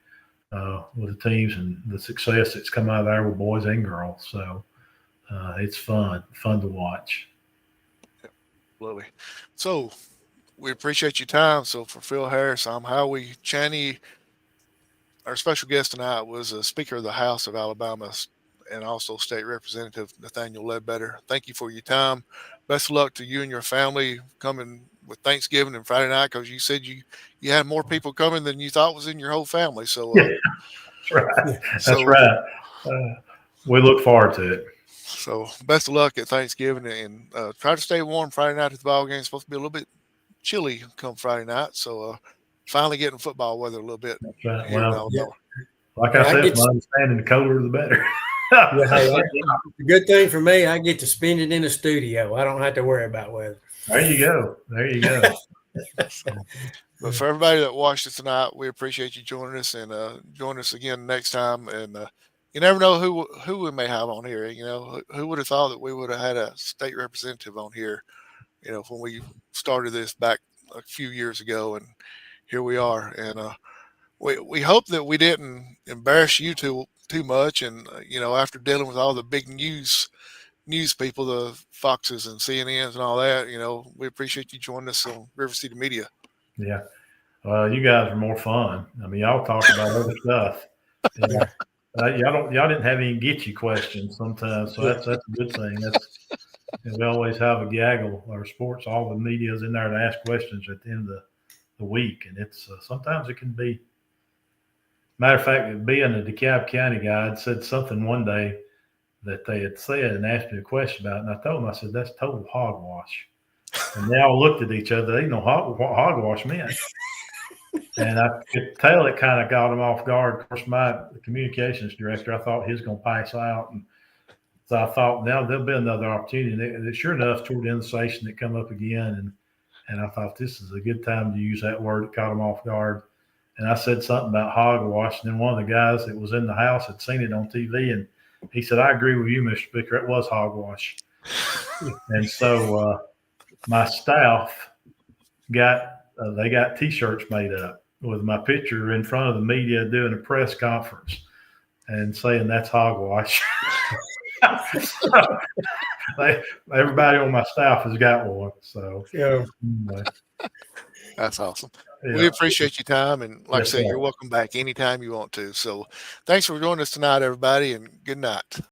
[SPEAKER 2] with the teams and the success that's come out of there with boys and girls. So it's fun to watch.
[SPEAKER 1] Absolutely. So we appreciate your time. So for Phil Harris, I'm Howie Chaney. Our special guest tonight was a Speaker of the House of Alabama, and also State Representative Nathaniel Ledbetter. Thank you for your time. Best of luck to you and your family coming with Thanksgiving and Friday night, because you said you had more people coming than you thought was in your whole family. So
[SPEAKER 2] Yeah, that's right.
[SPEAKER 1] so
[SPEAKER 2] That's right. We look forward to it.
[SPEAKER 1] So best of luck at Thanksgiving, and try to stay warm Friday night at the ball game. It's supposed to be a little bit chilly come Friday night, so finally getting football weather a little bit
[SPEAKER 2] That's right.
[SPEAKER 1] here in
[SPEAKER 2] Well,
[SPEAKER 1] Alabama.
[SPEAKER 2] like I said, from my understanding, the colder the better.
[SPEAKER 3] The good thing for me, I get to spend it in a studio. I don't have to worry about weather.
[SPEAKER 2] There you go. There you go.
[SPEAKER 1] But for everybody that watched it tonight, we appreciate you joining us, and join us again next time. And you never know who we may have on here. You know, who would have thought that we would have had a state representative on here, you know, when we started this back a few years ago, and here we are. And we hope that we didn't embarrass you too much. And you know, after dealing with all the big news people, the Foxes and CNNs and all that, you know, we appreciate you joining us on RiverCity-Media.
[SPEAKER 2] Yeah. Well, you guys are more fun. I mean, y'all talk about other stuff. And, y'all didn't have any get you questions sometimes, so that's a good thing. We always have a gaggle or sports. All the media's in there to ask questions at the end of the week, and it's sometimes it can be. Matter of fact, being a DeKalb County guy, I'd said something one day that they had said and asked me a question about it, and I told them, I said, that's total hogwash. And they all looked at each other. They didn't know what hogwash meant. And I could tell it kind of got them off guard. Of course, the communications director, I thought he was going to pass out. And so I thought, now there'll be another opportunity. And sure enough, toward the end of the session, it come up again. And I thought, this is a good time to use that word. It caught them off guard. And I said something about hogwash. And then one of the guys that was in the house had seen it on TV. And he said, I agree with you, Mr. Speaker. It was hogwash. And so my staff they got T-shirts made up with my picture in front of the media doing a press conference and saying that's hogwash. Everybody on my staff has got one. So
[SPEAKER 3] yeah,
[SPEAKER 2] anyway.
[SPEAKER 1] That's awesome.
[SPEAKER 2] Yeah.
[SPEAKER 1] We appreciate your time, and like
[SPEAKER 2] Yes,
[SPEAKER 1] I said,
[SPEAKER 2] sir.
[SPEAKER 1] you're welcome back anytime you want to. So thanks for joining us tonight, everybody, and good night.